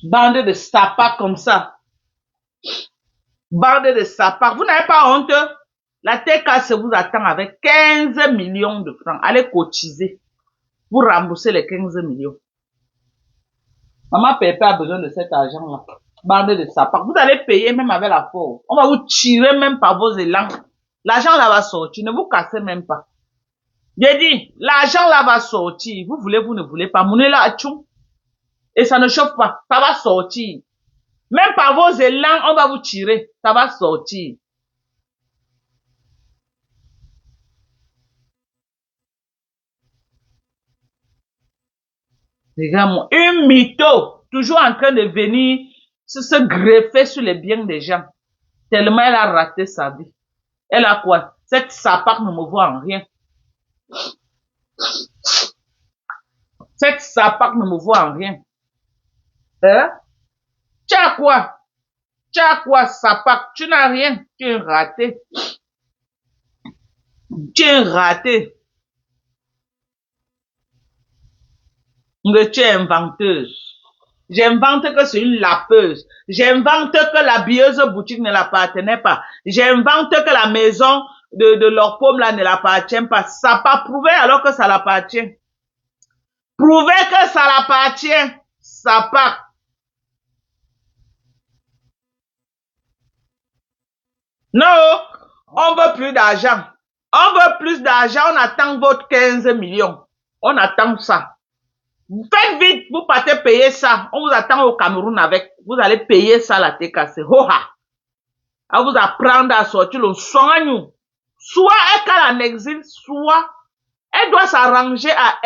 [SPEAKER 1] Bande de sapac comme ça. Bande de sapac. Vous n'avez pas honte? La TKC vous attend avec 15 millions de francs. Allez cotiser pour rembourser les 15 millions. Maman Pépé a besoin de cet argent-là. Bande de sapac. Vous allez payer même avec la force. On va vous tirer même par vos élans. L'argent là va sortir. Ne vous cassez même pas. J'ai dit, l'argent là va sortir. Vous voulez, vous ne voulez pas. Mounez là à tchou. Et ça ne chauffe pas. Ça va sortir. Même par vos élans, on va vous tirer. Ça va sortir. Regarde-moi, une mytho, toujours en train de venir se greffer sur les biens des gens. Tellement elle a raté sa vie. Elle a quoi? Cette sapate ne me voit en rien. Cette sapate ne me voit en rien. Hein? Tu as quoi? Tu as quoi, sapate? Tu n'as rien. Tu es raté. Tu es raté. Mais tu es inventeuse. J'invente que c'est une lapeuse. J'invente que la bieuse boutique ne l'appartenait pas. J'invente que la maison de leur pomme là ne l'appartient pas. Ça n'a pas prouvé alors que ça l'appartient. Prouver que ça l'appartient. Ça part. Non, on veut plus d'argent. On veut plus d'argent. On attend votre 15 millions. On attend ça. Faites vite, vous partez payer ça. On vous attend au Cameroun avec. Vous allez payer ça la TKC. Hoha. À vous apprendre à sortir le soin. Soit elle est en exil, soit elle doit s'arranger à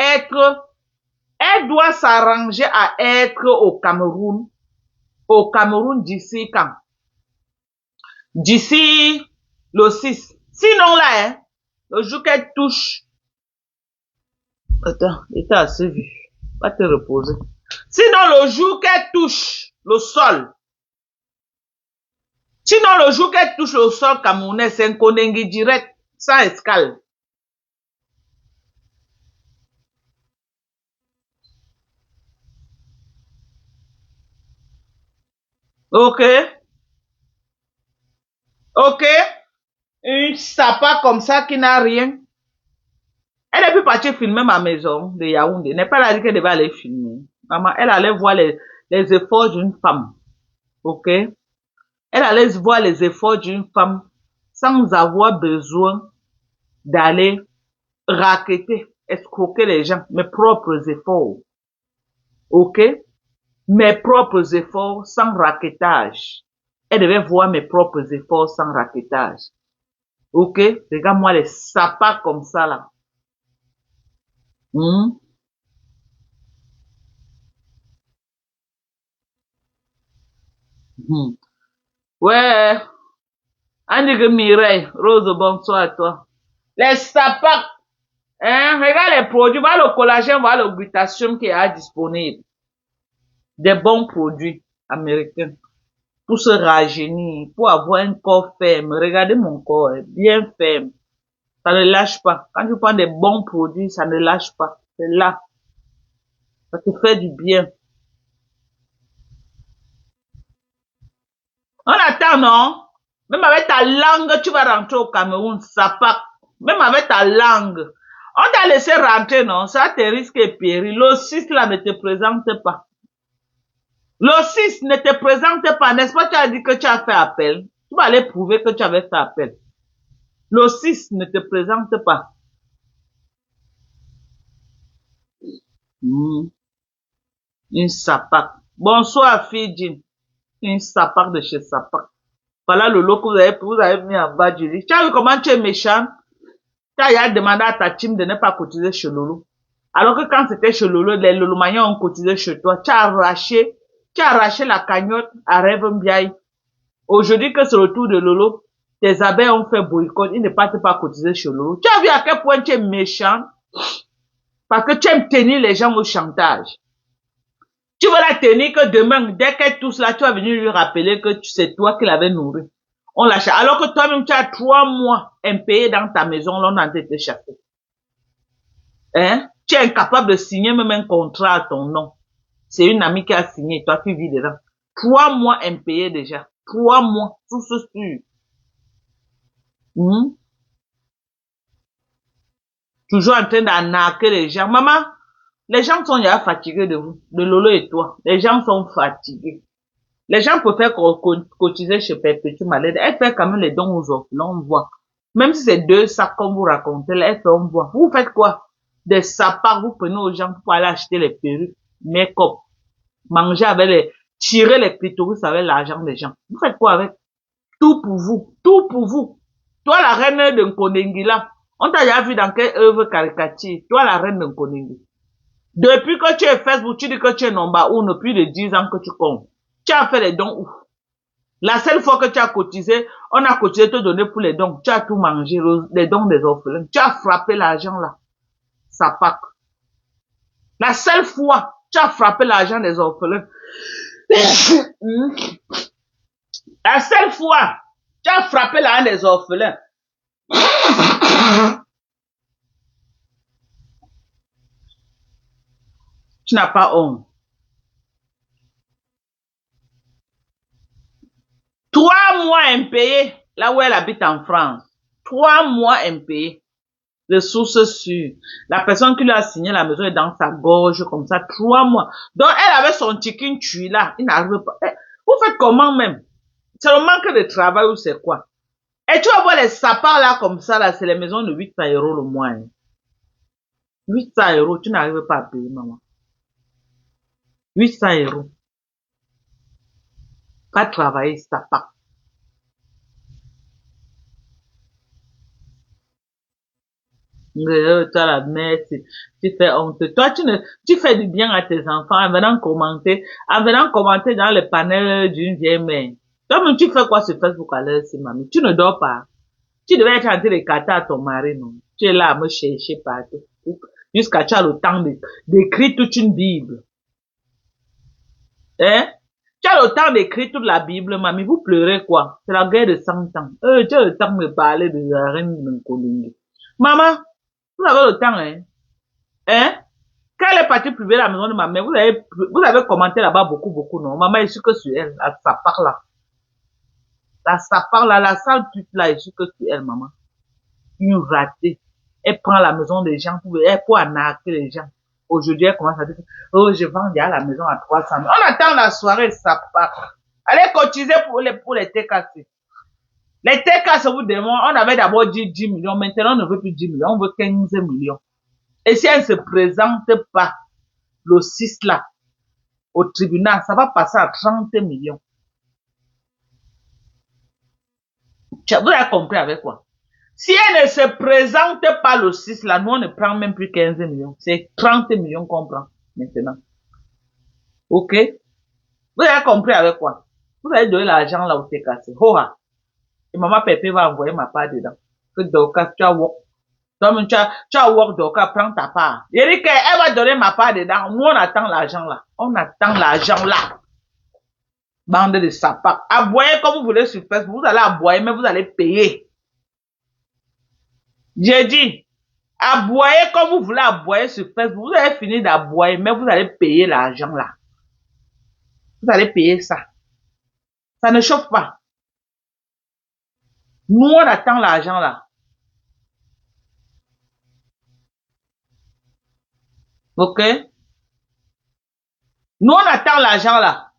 [SPEAKER 1] être, au Cameroun. Au Cameroun d'ici quand? D'ici le 6. Sinon là, hein, le jour qu'elle touche. Attends, il était assez vu. Va te reposer. Sinon le jour qu'elle touche le sol. Sinon le jour qu'elle touche le sol camerounais, c'est un Kondengi direct, sans escale. Ok? Ok? Une sapa comme ça qui n'a rien. Elle est plus partie filmer ma maison de Yaoundé. Elle n'est pas là dit qu'elle devait aller filmer. Maman, elle allait voir les efforts d'une femme. Ok? Elle allait voir les efforts d'une femme sans avoir besoin d'aller racketter, escroquer les gens. Mes propres efforts. Ok? Mes propres efforts sans raquettage. Elle devait voir mes propres efforts sans raquettage. Ok? Regarde-moi les sapas comme ça là. Hmm? Hmm. Ouais. Annick Mireille, Rose, bonsoir à toi. Les sapas, hein? Regarde les produits. Voilà le collagène, voilà le glutathium qui est disponible. Des bons produits américains. Pour se rajeunir, pour avoir un corps ferme. Regardez mon corps, bien ferme. Ça ne lâche pas. Quand tu prends des bons produits, ça ne lâche pas. C'est là. Ça te fait du bien. On attend, non? Même avec ta langue, tu vas rentrer au Cameroun, ça pas. Même avec ta langue. On t'a laissé rentrer, non? Ça te risque et péril. L'O6 là ne te présente pas. L'O6 ne te présente pas, n'est-ce pas? Tu as dit que tu as fait appel. Tu vas aller prouver que tu avais fait appel. L'O6 ne te présente pas. Mmh. Une sapac. Bonsoir, Fidji. Une sapac de chez Sapac. Voilà le lot que vous avez mis en bas du lit. Tu as vu comment tu es méchant? Tu as demandé à ta team de ne pas cotiser chez Lolo. Alors que quand c'était chez Lolo, les Lolomagnons ont cotisé chez toi. Tu as arraché la cagnotte à Rêve Mbiaye. Aujourd'hui que c'est le tour de Lolo, tes abeilles ont fait boycott, ils ne partent pas cotiser chez Lolo. Tu as vu à quel point tu es méchant? Parce que tu aimes tenir les gens au chantage. Tu veux la tenir que demain, dès qu'elle tousse là, tu vas venir lui rappeler que c'est toi qui l'avais nourri. On lâche. Alors que toi-même, tu as 3 mois impayés dans ta maison, là, on a été chassé. Hein? Tu es incapable de signer même un contrat à ton nom. C'est une amie qui a signé, toi tu vis dedans. 3 mois impayés déjà. 3 mois, tout ce sûr. Mmh. Toujours en train d'arnaquer les gens. Maman, les gens sont déjà fatigués de vous, de Lolo et toi. Les gens sont fatigués. Les gens préfèrent cotiser chez Perpétue Malade. Elle fait quand même les dons aux orphelins, on voit. Même si c'est 2 sacs comme vous racontez, elle fait, on voit. Vous faites quoi? Des sapins, vous prenez aux gens pour aller acheter les perruques, make-up, manger avec tirer les clitoris avec l'argent des gens. Vous faites quoi avec? Tout pour vous. Tout pour vous. Toi, la reine de Nkondengi là, on t'a déjà vu dans quelle œuvre caricature? Toi, la reine de Nkondengi. Depuis que tu es Facebook, tu dis que tu es nomba ou depuis les 10 ans que tu comptes. Tu as fait les dons ouf. La seule fois que tu as cotisé, on a cotisé te donner pour les dons. Tu as tout mangé, les dons des orphelins. Tu as frappé l'argent là. Ça pack. La seule fois, tu as frappé l'argent des orphelins. La seule fois, tu as frappé l'argent des orphelins. Tu n'as pas honte. 3 mois impayés, là où elle habite en France. 3 mois impayés. Ressources sûres. La personne qui lui a signé la maison est dans sa gorge, comme ça, 3 mois. Donc, elle avait son chicken tué là. Il n'arrive pas. Vous faites comment même? C'est le manque de travail ou c'est quoi? Et tu vas voir les sapins là, comme ça, là, c'est les maisons de 800 € le mois. 800 €, tu n'arrives pas à payer, maman. 800 €. Pas travailler, sapin. Toi, la mère, tu fais honte. Toi, tu fais du bien à tes enfants en venant commenter dans le panel d'une vieille mère. Toi-même, tu fais quoi sur Facebook à l'heure, si mamie? Tu ne dors pas. Tu devais être en train de cater à ton mari, non? Tu es là à me chercher partout. Jusqu'à tu as le temps d'écrire toute une Bible. Hein? Tu as le temps d'écrire toute la Bible, mamie. Vous pleurez quoi? C'est la guerre de 100 ans. Tu as le temps de me parler de la reine de Nkolingi. Maman, vous avez le temps, hein? Hein? Quand elle est partie priver la maison de ma mère, vous avez commenté là-bas beaucoup, non? Maman est sûre que sur elle, ça part là. La sapard là, la sale pute là, je suis que tu es maman. Une ratée. Elle prend la maison des gens pour arnaquer les gens. Aujourd'hui, elle commence à dire, oh, je vends déjà la maison à 300 000. On attend la soirée, sapard. Allez cotiser pour les TKC. Les TKC vous demandent, on avait d'abord dit 10 millions, maintenant on ne veut plus 10 millions, on veut 15 millions. Et si elle ne se présente pas, le 6 là, au tribunal, ça va passer à 30 millions. Vous avez compris avec quoi? Si elle ne se présente pas le 6 là, nous on ne prend même plus 15 millions. C'est 30 millions qu'on prend maintenant. Ok? Vous avez compris avec quoi? Vous allez donner l'argent là au TKC. Hoa! Et maman Pépé va envoyer ma part dedans. Que Dorcas, tu as work. Toi, tu as work Dorcas, prends ta part. Il dit qu'elle va donner ma part dedans. Nous, on attend l'argent là. On attend l'argent là. Bande de sapins. Aboyez comme vous voulez sur Facebook. Vous allez aboyer, mais vous allez payer. J'ai dit, aboyez comme vous voulez aboyer sur Facebook. Vous allez finir d'aboyer, mais vous allez payer l'argent là. Vous allez payer ça. Ça ne chauffe pas. Nous, on attend l'argent là. Ok? Nous, on attend l'argent là.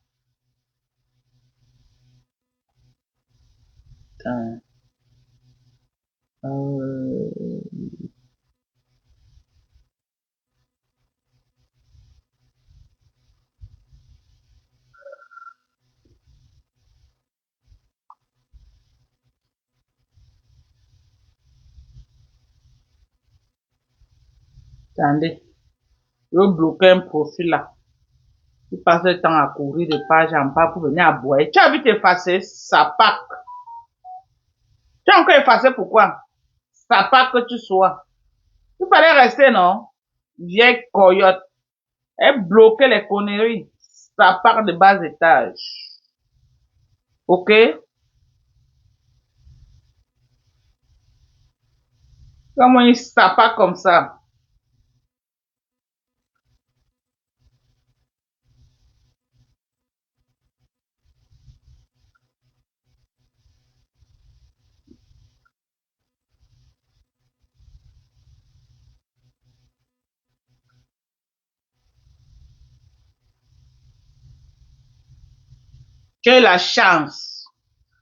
[SPEAKER 1] Attendez. Je vais bloquer un profil là. Tu passes le temps à courir de page en page pour venir aboyer. Tu as vu t'effacer, ça pack. Tu as encore effacé pourquoi? Ça pack que tu sois. Il fallait rester, non? Vieille coyote. Et bloquer les conneries. Ça part de bas étage. Ok? Comment il s'appart comme ça? Tu as la chance.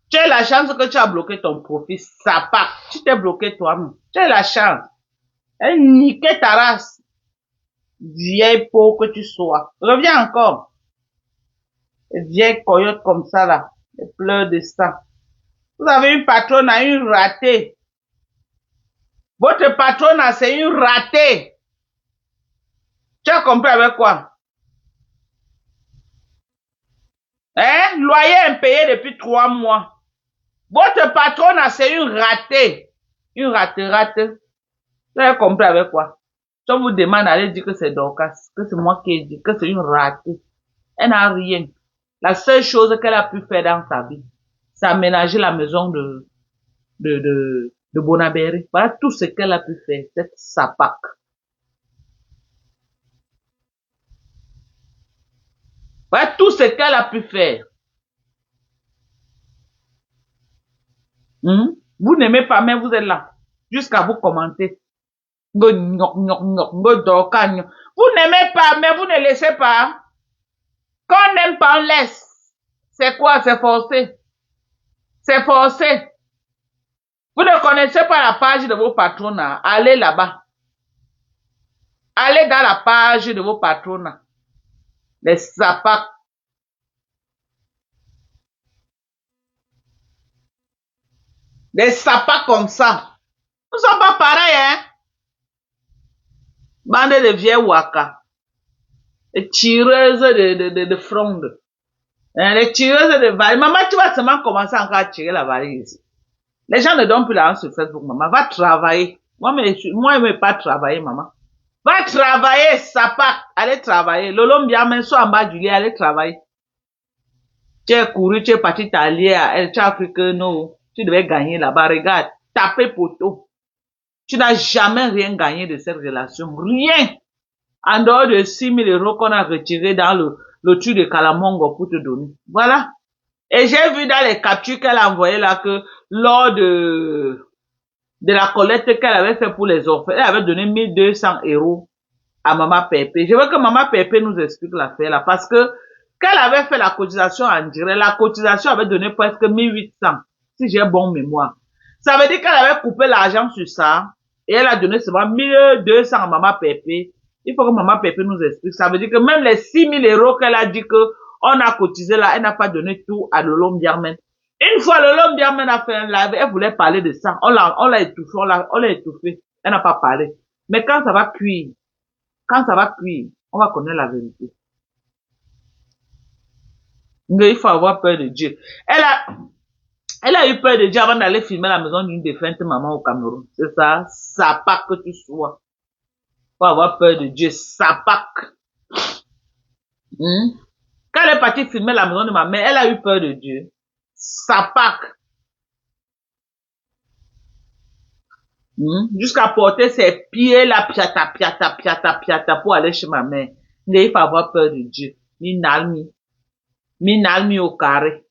[SPEAKER 1] Tu as la chance que tu as bloqué ton profil. Ça part. Tu t'es bloqué toi-même. Tu as la chance. Et niquer ta race. Vieille peau que tu sois. Reviens encore. Vieille coyote comme ça là. Les pleurs de sang. Vous avez une patronne à une ratée. Votre patronne c'est une ratée. Tu as compris avec quoi? Hein? Loyer impayé depuis 3 mois. Votre patronne c'est une ratée. Une ratée. Tu as compris avec quoi? Si on vous demande d'aller dire que c'est Dorcas, que c'est moi qui ai dit, que c'est une ratée. Elle n'a rien. La seule chose qu'elle a pu faire dans sa vie, c'est aménager la maison de Bonaberry. Voilà tout ce qu'elle a pu faire, cette sapac. Voilà tout ce qu'elle a pu faire. Vous n'aimez pas, mais vous êtes là. Jusqu'à vous commenter. Vous n'aimez pas, mais vous ne laissez pas. Quand on n'aime pas, on laisse. C'est quoi? C'est forcé. C'est forcé. Vous ne connaissez pas la page de vos patronats. Allez là-bas. Allez dans la page de vos patronats. Les sapacs. Des sapacs comme ça. Nous ne sommes pas pareils, hein? Bande de vieilles waka. Les tireuses de fronde. Hein, les tireuses de valise. Maman, tu vas seulement commencer encore à tirer la valise. Les gens ne donnent plus l'argent sur Facebook, maman. Va travailler. Moi, je ne veux pas travailler, maman. Va travailler, sapac. Allez travailler. Lolo bien, soit en bas du lit, allez travailler. Tu es couru, tu es parti t'allier à elle. Tu as cru que non, tu devais gagner là-bas. Regarde, taper poteau. Tu n'as jamais rien gagné de cette relation. Rien. En dehors de 6 000 € qu'on a retiré dans le truc de Kalamongo pour te donner. Voilà. Et j'ai vu dans les captures qu'elle a envoyées là que lors de la collecte qu'elle avait fait pour les orphelins, elle avait donné 1200 € à Maman Pépé. Je veux que Maman Pépé nous explique l'affaire là, parce que quand elle avait fait la cotisation en direct, la cotisation avait donné presque 1800, si j'ai bon mémoire. Ça veut dire qu'elle avait coupé l'argent sur ça, et elle a donné seulement 1200 à Maman Pépé. Il faut que Maman Pépé nous explique. Ça veut dire que même les 6000 € qu'elle a dit que on a cotisé là, elle n'a pas donné tout à Lolo Mbiarmen. Une fois Lolo Mbiarmen a fait un live, elle voulait parler de ça. On l'a étouffé, on l'a étouffé. Elle n'a pas parlé. Mais quand ça va cuire, on va connaître la vérité. Mais il faut avoir peur de Dieu. Elle a eu peur de Dieu avant d'aller filmer la maison d'une défunte maman au Cameroun. C'est ça, Sapak que tu sois. Faut avoir peur de Dieu, Sapak. Quand elle est partie filmer la maison de ma mère, elle a eu peur de Dieu. Sapak. Jusqu'à porter ses pieds là, piata, pour aller chez ma mère. Mais il faut avoir peur de Dieu. Minalmi au carré.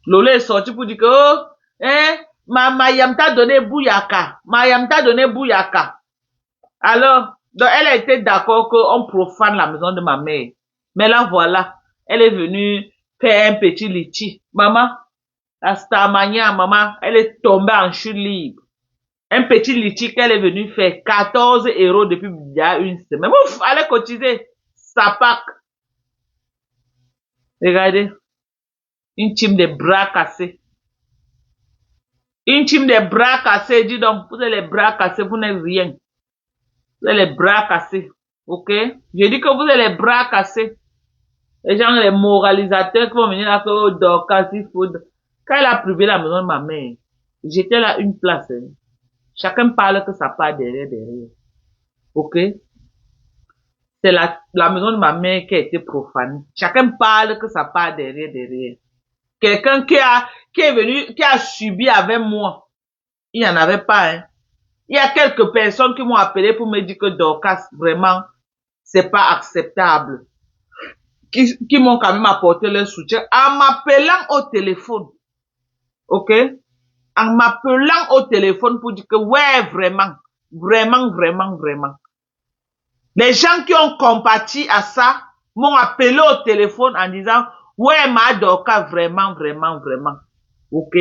[SPEAKER 1] Lolo est sorti pour dire que, oh, Mayam t'a donné Bouyaka. Mayam t'a donné Bouyaka. Alors, donc elle a été d'accord qu'on profane la maison de ma mère. Mais là, voilà. Elle est venue faire un petit litchi. Maman, la starmania, maman, elle est tombée en chute libre. Un petit litchi qu'elle est venue faire 14 € depuis il y a une semaine. Ouf, elle est cotisée. Sapak. Regardez. Une team de bras cassés. Une team de bras cassés. Dis donc, vous avez les bras cassés, vous n'êtes rien. Vous avez les bras cassés. Ok? Je dis que vous avez les bras cassés. Les gens, les moralisateurs qui vont venir là, oh, Dorcas, il faut. Quand elle a privé la maison de ma mère, j'étais là une place. Hein. Chacun parle que ça part derrière. Ok? C'est la maison de ma mère qui a été profanée. Chacun parle que ça part derrière. Quelqu'un qui est venu, qui a subi avec moi. Il n'y en avait pas, hein. Il y a quelques personnes qui m'ont appelé pour me dire que Dorcas, vraiment, c'est pas acceptable. Qui m'ont quand même apporté leur soutien en m'appelant au téléphone. Ok? En m'appelant au téléphone pour dire que ouais, vraiment. Les gens qui ont compati à ça m'ont appelé au téléphone en disant ouais, ma Dorcas, vraiment. Ok?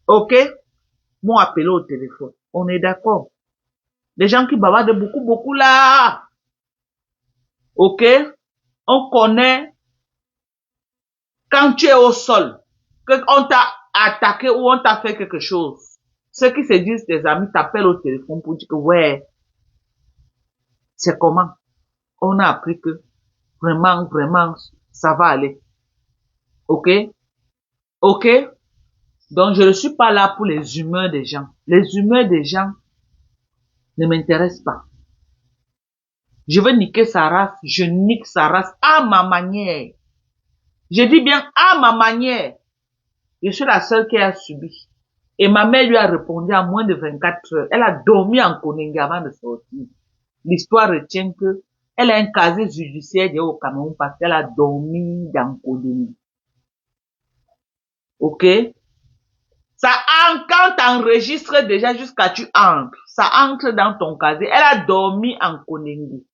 [SPEAKER 1] Ok? M'ont appelé au téléphone. On est d'accord. Les gens qui bavardent beaucoup là. Ok? On connaît quand tu es au sol, qu'on t'a attaqué ou on t'a fait quelque chose. Ceux qui se disent tes amis t'appellent au téléphone pour dire que ouais, c'est comment? On a appris que vraiment, ça va aller. Ok? Ok? Donc je ne suis pas là pour les humeurs des gens. Les humeurs des gens ne m'intéressent pas. Je veux niquer sa race, je nique sa race à ma manière. Je dis bien à ma manière. Je suis la seule qui a subi. Et ma mère lui a répondu en moins de 24 heures. Elle a dormi en Koningui avant de sortir. L'histoire retient que elle a un casier judiciaire au Cameroun parce qu'elle a dormi dans Koningui. Ok? Ça quand t'enregistres déjà jusqu'à tu entres. Ça entre dans ton casier. Elle a dormi en Koningui.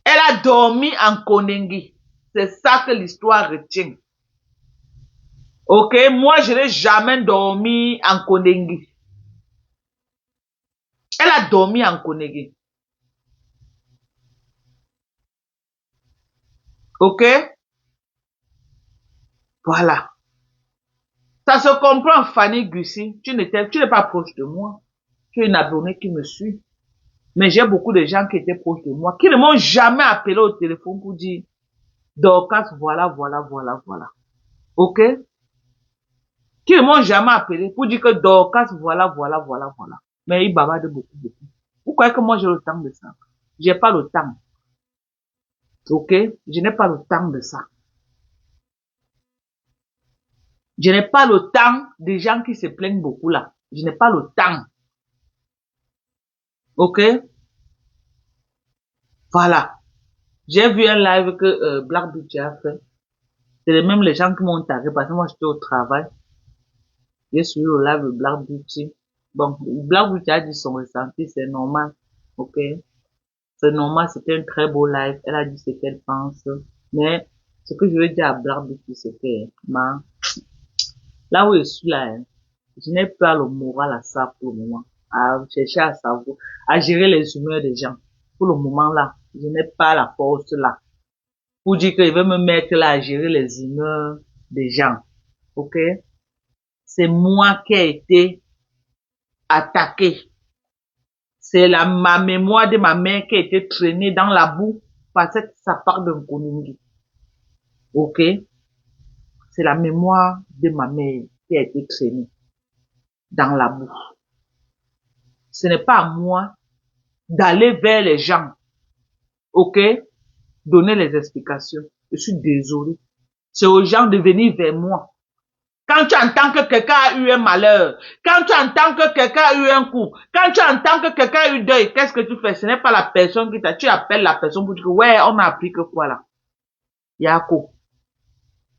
[SPEAKER 1] Elle a dormi en Koningui. C'est ça que l'histoire retient. Ok? Moi, je n'ai jamais dormi en Koningui. Elle a dormi en Koningui. Ok? Voilà. Ça se comprend, Fanny Gussi. Tu n'es pas proche de moi. Tu es une abonnée qui me suit. Mais j'ai beaucoup de gens qui étaient proches de moi, qui ne m'ont jamais appelé au téléphone pour dire, Dorcas, voilà. Ok? Qui ne m'ont jamais appelé pour dire que Dorcas, voilà. Mais ils bavardent beaucoup. Vous croyez que moi j'ai le temps de ça? J'ai pas le temps. Ok? Je n'ai pas le temps de ça. Je n'ai pas le temps des gens qui se plaignent beaucoup là. Je n'ai pas le temps. Ok? Voilà. J'ai vu un live que Black Beauty a fait. C'est même les gens qui m'ont tagué parce que moi j'étais au travail. J'ai suivi le live de Black Beauty. Bon, Black Beauty a dit son ressenti, c'est normal. Ok? C'est normal, c'était un très beau live. Elle a dit ce qu'elle pense. Mais ce que je veux dire à Black Beauty, c'est que là où je suis là, hein, je n'ai pas le moral à ça pour le moment. À chercher à savoir, à gérer les humeurs des gens. Pour le moment là, je n'ai pas la force là. Pour dire que je vais me mettre là à gérer les humeurs des gens. Ok? C'est moi qui ai été attaqué. C'est ma mémoire de ma mère qui a été traînée dans la boue parce que ça part d'un Konungi. Ok? C'est la mémoire de ma mère qui a été traînée dans la boue. Ce n'est pas à moi d'aller vers les gens. Ok? Donner les explications. Je suis désolé. C'est aux gens de venir vers moi. Quand tu entends que quelqu'un a eu un malheur, quand tu entends que quelqu'un a eu un coup, quand tu entends que quelqu'un a eu deuil, qu'est-ce que tu fais? Ce n'est pas la personne qui t'a, tu appelles la personne pour dire que, ouais, on a appris que quoi là? Yako.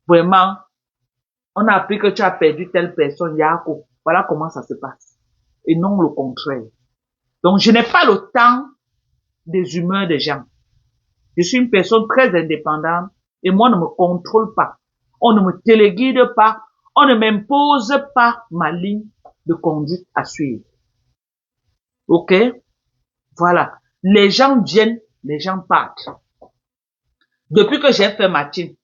[SPEAKER 1] Vraiment, on a appris que tu as perdu telle personne, Yako. Voilà comment ça se passe. Et non le contraire. Donc, je n'ai pas le temps des humeurs des gens. Je suis une personne très indépendante et moi, on ne me contrôle pas. On ne me téléguide pas. On ne m'impose pas ma ligne de conduite à suivre. Ok? Voilà. Les gens viennent, les gens partent. Depuis que j'ai fait ma team,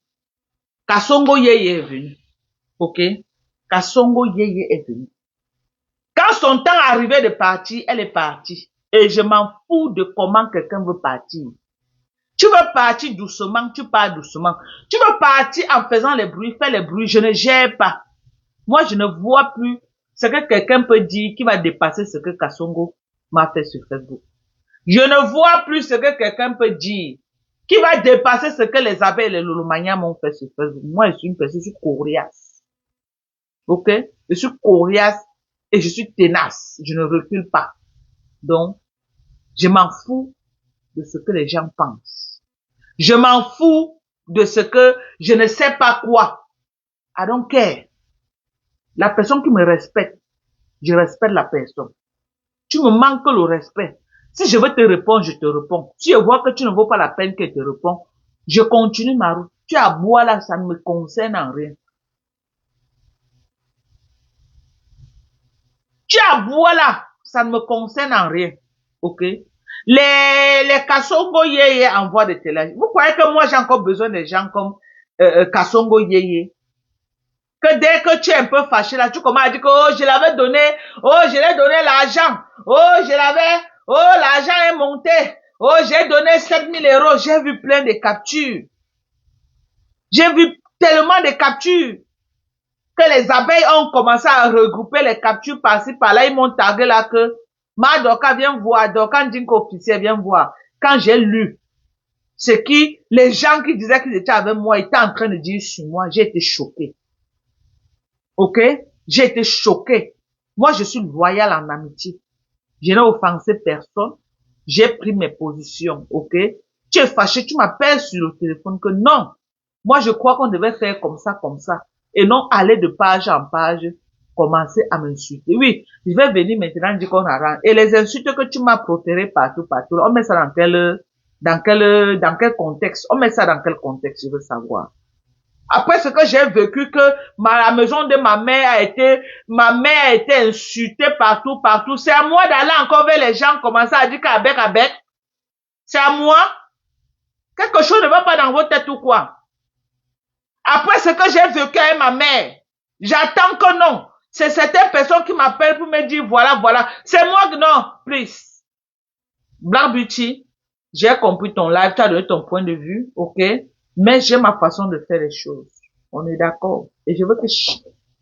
[SPEAKER 1] Kasongo Yeye est venu. Ok? Kasongo Yeye est venu. Quand son temps arrivait de partir, elle est partie. Et je m'en fous de comment quelqu'un veut partir. Tu veux partir doucement, tu pars doucement. Tu veux partir en faisant les bruits, fais les bruits, je ne gère pas. Moi, je ne vois plus ce que quelqu'un peut dire qui va dépasser ce que Kasongo m'a fait sur Facebook. Je ne vois plus ce que quelqu'un peut dire qui va dépasser ce que les abeilles et les Lulumania m'ont fait sur Facebook. Moi, je suis une personne, je suis coriace. Ok? Je suis coriace et je suis tenace. Je ne recule pas. Donc, je m'en fous de ce que les gens pensent. Je m'en fous de ce que je ne sais pas quoi. I don't care. La personne qui me respecte, je respecte la personne. Tu me manques le respect. Si je veux te répondre, je te réponds. Si je vois que tu ne vaut pas la peine que je te réponds, je continue ma route. Tu as boire là, ça ne me concerne en rien. Tu as boire là, ça ne me concerne en rien. Ok? Les Kasongo Yeye envoient des télé. Vous croyez que moi j'ai encore besoin des gens comme Kasongo Yeye? Que dès que tu es un peu fâché là, tu commences à dire que oh, je l'avais donné, oh, je l'ai donné l'argent, oh, je l'avais, oh, l'argent est monté, oh, j'ai donné 7000 €. J'ai vu plein de captures. J'ai vu tellement de captures que les abeilles ont commencé à regrouper les captures par-ci, par-là. Ils m'ont tagué là que Ma Doka vient voir, Doka Ndinko officiel vient voir. Quand j'ai lu ce qui, les gens qui disaient qu'ils étaient avec moi étaient en train de dire sur moi, j'ai été choqué. Ok? J'ai été choqué. Moi, je suis loyal en amitié. Je n'ai offensé personne. J'ai pris mes positions. Ok? Tu es fâché, tu m'appelles sur le téléphone que non. Moi, je crois qu'on devait faire comme ça, comme ça. Et non aller de page en page, commencer à m'insulter. Oui, je vais venir maintenant dire qu'on arrange. Et les insultes que tu m'as proférées partout, on met ça dans quel contexte? On met ça dans quel contexte? Je veux savoir. Après ce que j'ai vécu, que la maison de ma mère a été insultée partout, partout. C'est à moi d'aller encore vers les gens, commencer à dire qu'Abek, c'est à moi. Quelque chose ne va pas dans votre tête ou quoi? Après ce que j'ai vécu avec ma mère, j'attends que non. C'est certaines personnes qui m'appellent pour me dire voilà, voilà. C'est moi que non, please. Black Beauty, j'ai compris ton live, tu as donné ton point de vue, ok? Mais j'ai ma façon de faire les choses. On est d'accord. Et je veux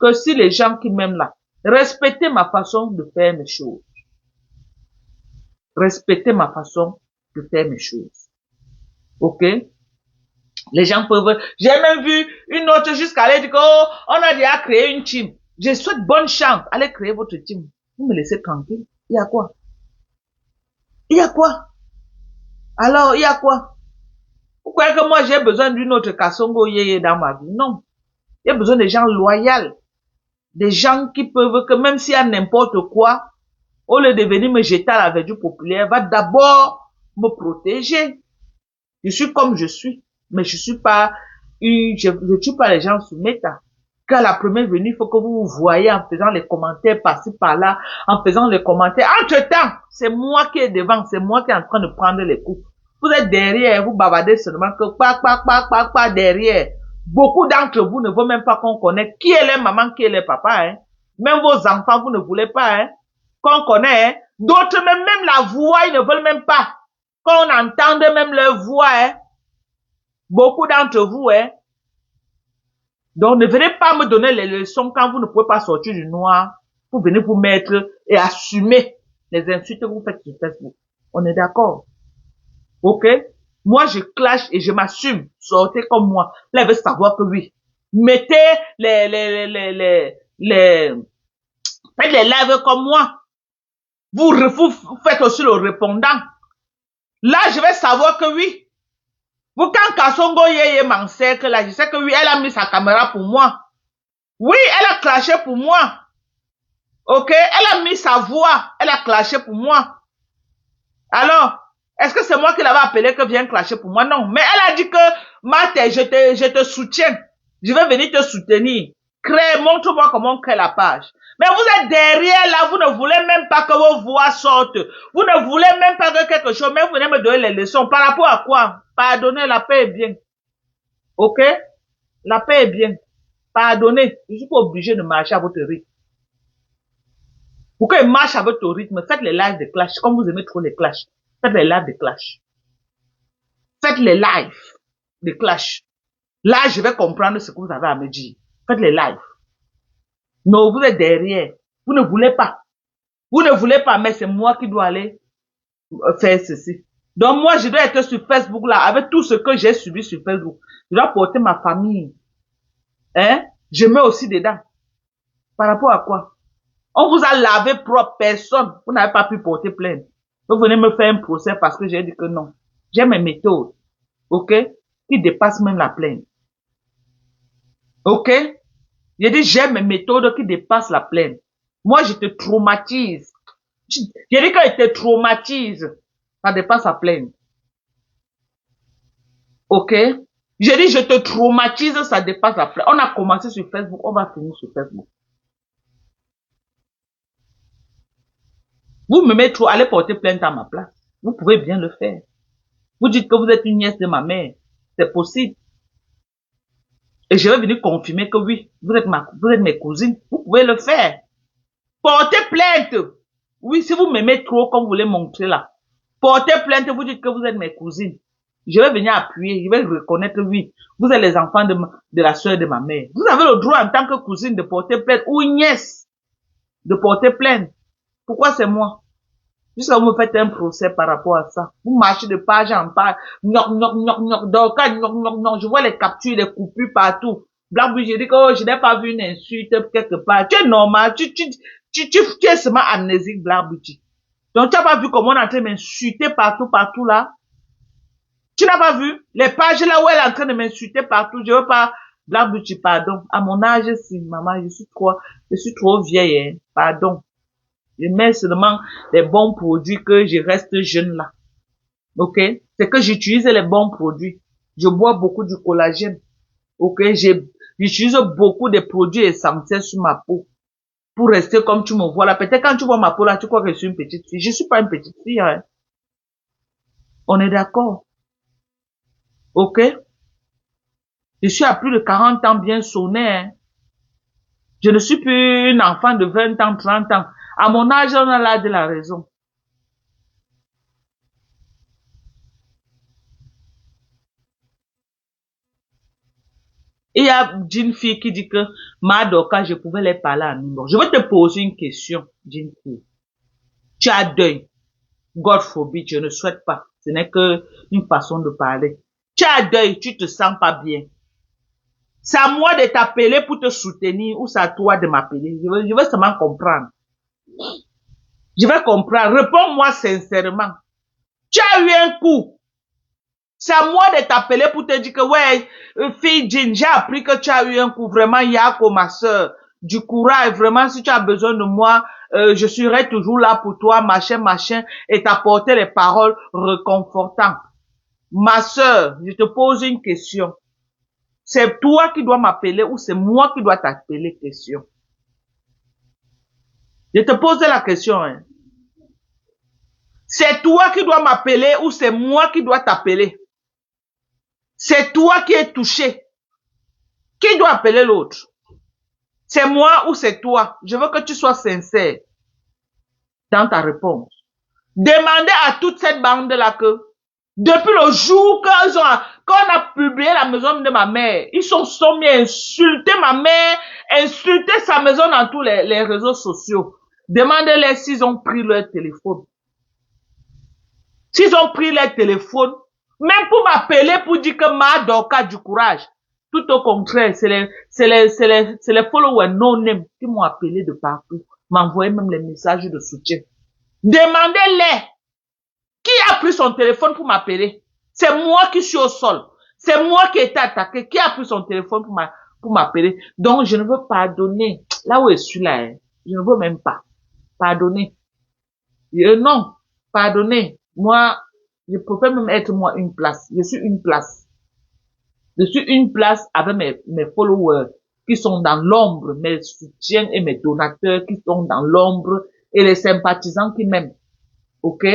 [SPEAKER 1] que si les gens qui m'aiment là, respectez ma façon de faire mes choses. Respectez ma façon de faire mes choses. Ok? Les gens peuvent... J'ai même vu une autre jusqu'à aller dire que, oh, on a déjà créé une team. Je souhaite bonne chance. Allez créer votre team. Vous me laissez tranquille. Il y a quoi? Il y a quoi? Alors, il y a quoi?
[SPEAKER 2] Vous croyez que moi j'ai besoin d'une autre Kasongo Yeye dans ma vie? Non. J'ai besoin de gens loyaux. Des gens qui peuvent, que même s'il y a n'importe quoi, au lieu de venir me jeter à la verdure populaire, va d'abord me protéger. Je suis comme je suis. Mais je suis pas je tue pas les gens sous méta. Qu'à la première venue, il faut que vous vous voyez en faisant les commentaires par-ci par-là, en faisant les commentaires. Entre-temps, c'est moi qui est devant, c'est moi qui est en train de prendre les coups. Vous êtes derrière, vous bavardez seulement que pas derrière. Beaucoup d'entre vous ne veulent même pas qu'on connaisse qui est leur maman, qui est leur papa, hein. Même vos enfants, vous ne voulez pas, hein, qu'on connaisse, hein. D'autres même la voix, ils ne veulent même pas qu'on entende même leur voix, hein. Beaucoup d'entre vous, hein. Donc, ne venez pas me donner les leçons quand vous ne pouvez pas sortir du noir. Vous venez vous mettre et assumer les insultes que vous faites sur Facebook. On est d'accord? Ok? Moi, je clash et je m'assume. Sortez comme moi. Là, elle veut savoir que oui. Mettez faites les lives comme moi. Vous faites aussi le répondant. Là, je vais savoir que oui. Vous, quand Kasongo Yeye m'encercle là, je sais que oui, elle a mis sa caméra pour moi. Oui, elle a clashé pour moi. Ok? Elle a mis sa voix. Elle a clashé pour moi. Alors, est-ce que c'est moi qui l'avais appelé que viens clasher pour moi? Non. Mais elle a dit que, Marthe, je te soutiens. Je vais venir te soutenir. Montre-moi comment on crée la page. Mais vous êtes derrière là, vous ne voulez même pas que vos voix sortent. Vous ne voulez même pas que quelque chose, mais vous venez me donner les leçons. Par rapport à quoi? Pardonnez, la paix est bien. Ok? La paix est bien. Pardonnez. Je suis pas obligé de marcher à votre rythme. Pour que je marche à votre rythme, faites les lives de clash. Comme vous aimez trop les clashs. Faites les lives de clash. Faites les lives de clash. Là, je vais comprendre ce que vous avez à me dire. Faites les lives. Non, vous êtes derrière. Vous ne voulez pas. Vous ne voulez pas, mais c'est moi qui dois aller faire ceci. Donc moi, je dois être sur Facebook là, avec tout ce que j'ai subi sur Facebook. Je dois porter ma famille. Hein? Je mets aussi dedans. Par rapport à quoi? On vous a lavé propre, personne. Vous n'avez pas pu porter plainte. Vous venez me faire un procès parce que j'ai dit que non. J'ai mes méthodes. Ok? Qui dépassent même la plainte. Ok? J'ai dit j'ai mes méthodes qui dépassent la plainte. Moi, je te traumatise. J'ai dit que je te traumatise. Ça dépasse la plainte. Ok? J'ai dit je te traumatise, ça dépasse la plainte. On a commencé sur Facebook, on va finir sur Facebook. Vous me mettez trop, allez porter plainte à ma place. Vous pouvez bien le faire. Vous dites que vous êtes une nièce de ma mère. C'est possible. Et je vais venir confirmer que oui, vous êtes mes cousines. Vous pouvez le faire. Portez plainte. Oui, si vous m'aimez trop, comme vous voulez montrer là. Portez plainte, vous dites que vous êtes mes cousines. Je vais venir appuyer, je vais reconnaître, oui, vous êtes les enfants de la sœur de ma mère. Vous avez le droit en tant que cousine de porter plainte ou nièce de porter plainte. Pourquoi c'est moi? Jusqu'à vous me faites un procès par rapport à ça. Vous marchez de page en page. Donc, je vois les captures, les coupures partout. Black Beauty, je dis que oh, je n'ai pas vu une insulte quelque part. Tu es normal, tu es seulement amnésique, Black Beauty. Donc, tu n'as pas vu comment on est en train de m'insulter partout là. Tu n'as pas vu les pages là où elle est en train de m'insulter partout. Je veux pas, Black Beauty, pardon. À mon âge, si, maman, je suis trop vieille, hein. Pardon. Je mets seulement les bons produits que je reste jeune là. Ok? C'est que j'utilise les bons produits. Je bois beaucoup du collagène. Ok? J'utilise beaucoup de produits essentiels sur ma peau. Pour rester comme tu me vois là. Peut-être quand tu vois ma peau là, tu crois que je suis une petite fille. Je suis pas une petite fille, hein. On est d'accord? Ok? Je suis à plus de 40 ans bien sonné, hein. Je ne suis plus une enfant de 20 ans, 30 ans. À mon âge, on a l'âge de la raison. Et il y a une fille qui dit que Madoka, je pouvais les parler en numéro. Je vais te poser une question, d'une fille. Tu as deuil. God forbid, je ne souhaite pas. Ce n'est que une façon de parler. Tu as deuil, tu te sens pas bien. C'est à moi de t'appeler pour te soutenir ou c'est à toi de m'appeler. Je veux seulement comprendre. Je vais comprendre. Réponds-moi sincèrement. Tu as eu un coup.
[SPEAKER 1] C'est à moi de t'appeler pour te dire que, ouais, fille Jean, j'ai appris que tu as eu un coup, vraiment, Yako, ma soeur. Du courage, vraiment, si tu as besoin de moi, je serai toujours là pour toi, machin, et t'apporter les paroles réconfortantes. Ma soeur, je te pose une question. C'est toi qui dois m'appeler ou c'est moi qui dois t'appeler question? Je te pose la question, hein. C'est toi qui dois m'appeler ou c'est moi qui dois t'appeler? C'est toi qui es touché. Qui doit appeler l'autre? C'est moi ou c'est toi? Je veux que tu sois sincère dans ta réponse. Demandez à toute cette bande-là que, depuis le jour qu'on a publié la maison de ma mère, ils sont mis à insulter ma mère, insulter sa maison dans tous les réseaux sociaux. Demandez-les s'ils ont pris leur téléphone. S'ils ont pris leur téléphone, même pour m'appeler pour dire que ma Doka du courage. Tout au contraire, c'est les followers non-name qui m'ont appelé de partout, m'envoyaient même les messages de soutien. Demandez-les qui a pris son téléphone pour m'appeler. C'est moi qui suis au sol. C'est moi qui ai été attaqué. Qui a pris son téléphone pour m'appeler. Donc, je ne veux pardonner. Là où je suis là, hein, je ne veux même pas pardonner. Non, pardonner. Moi, je préfère même être moi une place. Je suis une place. Je suis une place avec mes followers qui sont dans l'ombre, mes soutiens et mes donateurs qui sont dans l'ombre et les sympathisants qui m'aiment. Ok?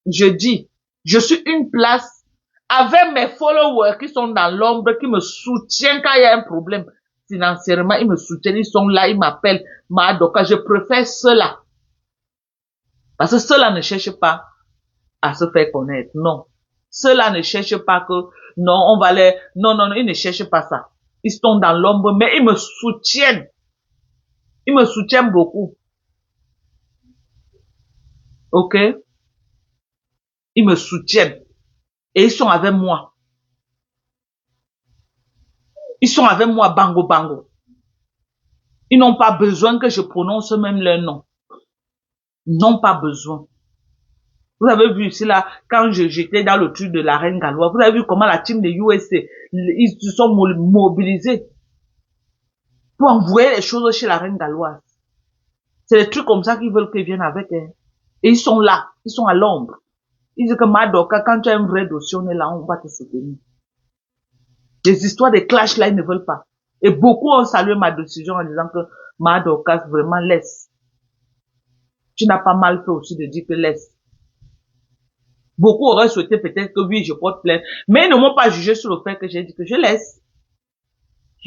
[SPEAKER 1] Je dis, je suis une place avec mes followers qui sont dans l'ombre, qui me soutiennent quand il y a un problème financièrement, ils me soutiennent, ils sont là, ils m'appellent, Madoka, je préfère cela. Parce que cela ne cherche pas à se faire connaître, non. Cela ne cherche pas que, non, on va les, non, ils ne cherchent pas ça. Ils sont dans l'ombre, mais ils me soutiennent. Ils me soutiennent beaucoup. Ok? Ils me soutiennent. Et ils sont avec moi. Ils sont avec moi, bango, bango. Ils n'ont pas besoin que je prononce même leur nom. Ils n'ont pas besoin. Vous avez vu ici là, quand j'étais dans le truc de la reine galloise, vous avez vu comment la team de USA, ils se sont mobilisés pour envoyer les choses chez la reine galloise. C'est des trucs comme ça qu'ils veulent qu'ils viennent avec. Hein. Et ils sont là, ils sont à l'ombre. Ils disent que Madoka, quand tu as un vrai dossier, on est là, on va te soutenir. Les histoires de clash là, ils ne veulent pas. Et beaucoup ont salué ma décision en disant que Madoka, vraiment laisse. Tu n'as pas mal fait aussi de dire que laisse. Beaucoup auraient souhaité peut-être que oui, je porte plainte. Mais ils ne m'ont pas jugé sur le fait que j'ai dit que je laisse.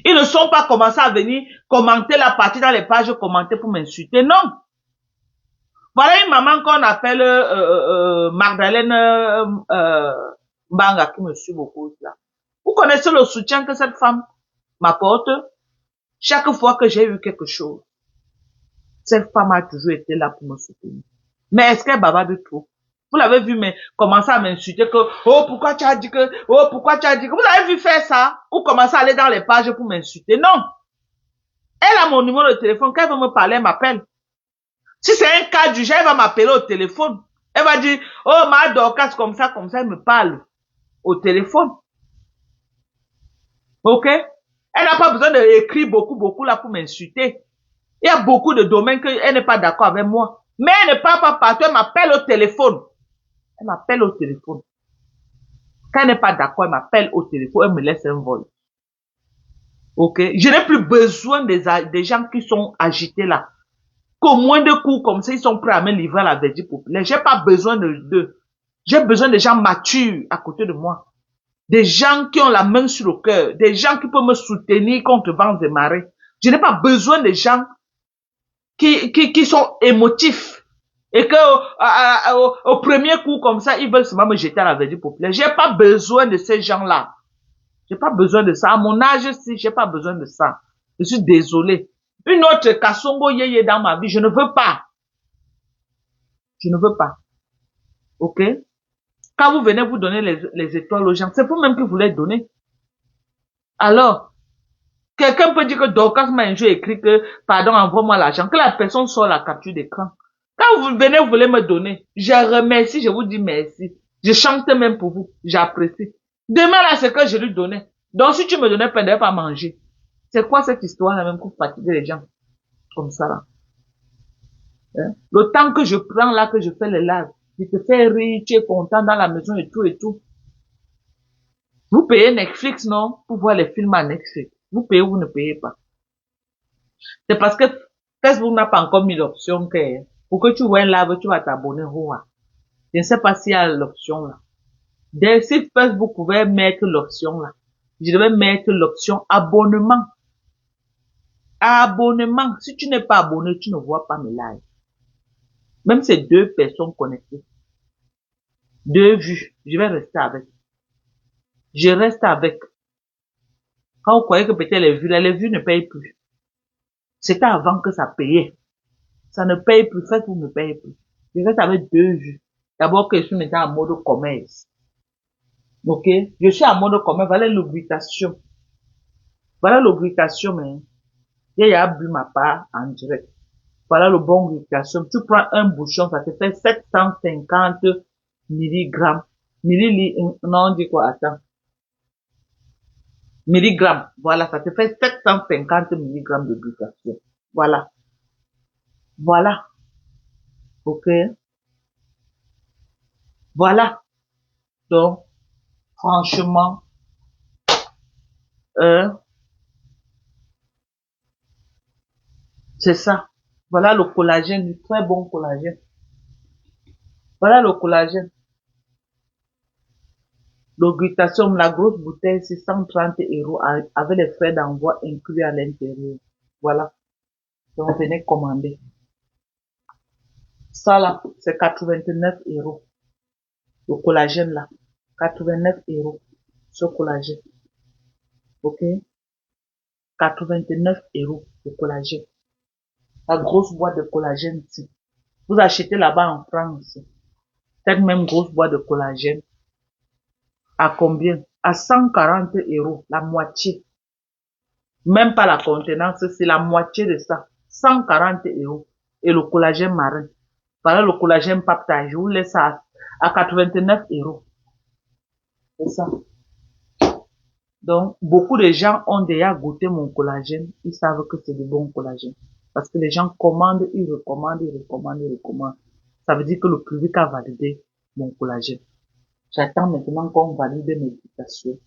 [SPEAKER 1] Ils ne sont pas commencés à venir commenter la partie dans les pages commentées pour m'insulter. Non. Voilà une maman qu'on appelle Magdalene Mbanga qui me suit beaucoup là. Vous connaissez le soutien que cette femme m'apporte chaque fois que j'ai eu quelque chose. Cette femme a toujours été là pour me soutenir. Mais est-ce qu'elle bavarde trop? Vous l'avez vu, mais commencer à m'insulter que, oh, pourquoi tu as dit que, oh, pourquoi tu as dit que, vous avez vu faire ça? Ou commencer à aller dans les pages pour m'insulter? Non. Elle a mon numéro de téléphone. Quand elle veut me parler, elle m'appelle. Si c'est un cas du genre, elle va m'appeler au téléphone. Elle va dire, oh, ma Dorcas, comme ça, elle me parle au téléphone. Ok? Elle n'a pas besoin d'écrire beaucoup là pour m'insulter. Il y a beaucoup de domaines qu'elle n'est pas d'accord avec moi. Mais elle ne parle pas partout, elle m'appelle au téléphone. Elle m'appelle au téléphone. Quand elle n'est pas d'accord, elle m'appelle au téléphone, elle me laisse un vol. Ok? Je n'ai plus besoin des gens qui sont agités là. Qu'au moins de coups comme ça, ils sont prêts à me livrer à la verdicte populaire. J'ai pas besoin d'eux. J'ai besoin de gens matures à côté de moi. Des gens qui ont la main sur le cœur. Des gens qui peuvent me soutenir contre vents et marées. Je n'ai pas besoin de gens qui sont émotifs. Et que au premier coup comme ça, ils veulent seulement me jeter à la verdicte populaire. J'ai pas besoin de ces gens-là. J'ai pas besoin de ça. À mon âge, si, j'ai pas besoin de ça. Je suis désolé. Une autre Kassongo Yeye dans ma vie, je ne veux pas. Je ne veux pas. Ok? Quand vous venez vous donner les étoiles aux gens, c'est vous-même qui vous les donnez. Alors, quelqu'un peut dire que Dorcas m'a un jour écrit que, pardon, envoie-moi l'argent, que la personne sort la capture d'écran. Quand vous venez, vous voulez me donner, je remercie, je vous dis merci. Je chante même pour vous, j'apprécie.
[SPEAKER 2] Demain, là, c'est que je lui donnais. Donc, si tu me donnais pas, il devait pas manger. C'est quoi cette histoire-là, même pour fatiguer les gens? Comme ça, là. Hein? Le temps que je prends là, que je fais les lives, je te fais rire, tu es content dans la maison et tout et tout. Vous payez Netflix, non? Pour voir les films à Netflix. Vous payez ou vous ne payez pas. C'est parce que Facebook n'a pas encore mis l'option que, pour que tu vois un live, tu vas t'abonner. Je ne sais pas s'il y a l'option là. Dès si Facebook pouvait mettre l'option là, je devais mettre l'option abonnement. Abonnement. Si tu n'es pas abonné, tu ne vois pas mes lives. Même ces deux personnes connectées. Deux vues. Je vais rester avec. Je reste avec. Quand vous croyez que peut-être les vues, là, les vues ne payent plus. C'était avant que ça payait. Ça ne paye plus. Facebook ne paye plus. Je reste avec deux vues. D'abord que je suis maintenant en mode commerce. Ok? Je suis en mode commerce. Voilà l'obligation. Voilà l'obligation, mais il y a bu ma part en direct. Voilà le bon glutation. Tu prends un bouchon, ça te fait 750 milligrammes. Non, on dit quoi? Attends. Milligrammes. Voilà, ça te fait 750 milligrammes de glutation. Voilà. Voilà. Ok. Voilà. Donc, franchement, euh, c'est ça. Voilà le collagène, du très bon collagène. Voilà le collagène. L'augmentation, la grosse bouteille, c'est 130 € avec les frais d'envoi inclus à l'intérieur. Voilà. Donc, venez commander. Ça là, c'est 89 €. Le collagène là. 89 € ce collagène. Ok? 89 € le collagène. La grosse boîte de collagène ici. Vous achetez là-bas en France. Cette même grosse boîte de collagène. À combien? À 140 €. La moitié. Même pas la contenance, c'est la moitié de ça. 140 €. Et le collagène marin. Voilà le collagène peptide. Je vous laisse à 89 €. C'est ça. Donc, beaucoup de gens ont déjà goûté mon collagène. Ils savent que c'est du bon collagène. Parce que les gens commandent, ils recommandent, ils recommandent, ils recommandent. Ça veut dire que le public a validé mon collagène. J'attends maintenant qu'on valide mes glutations.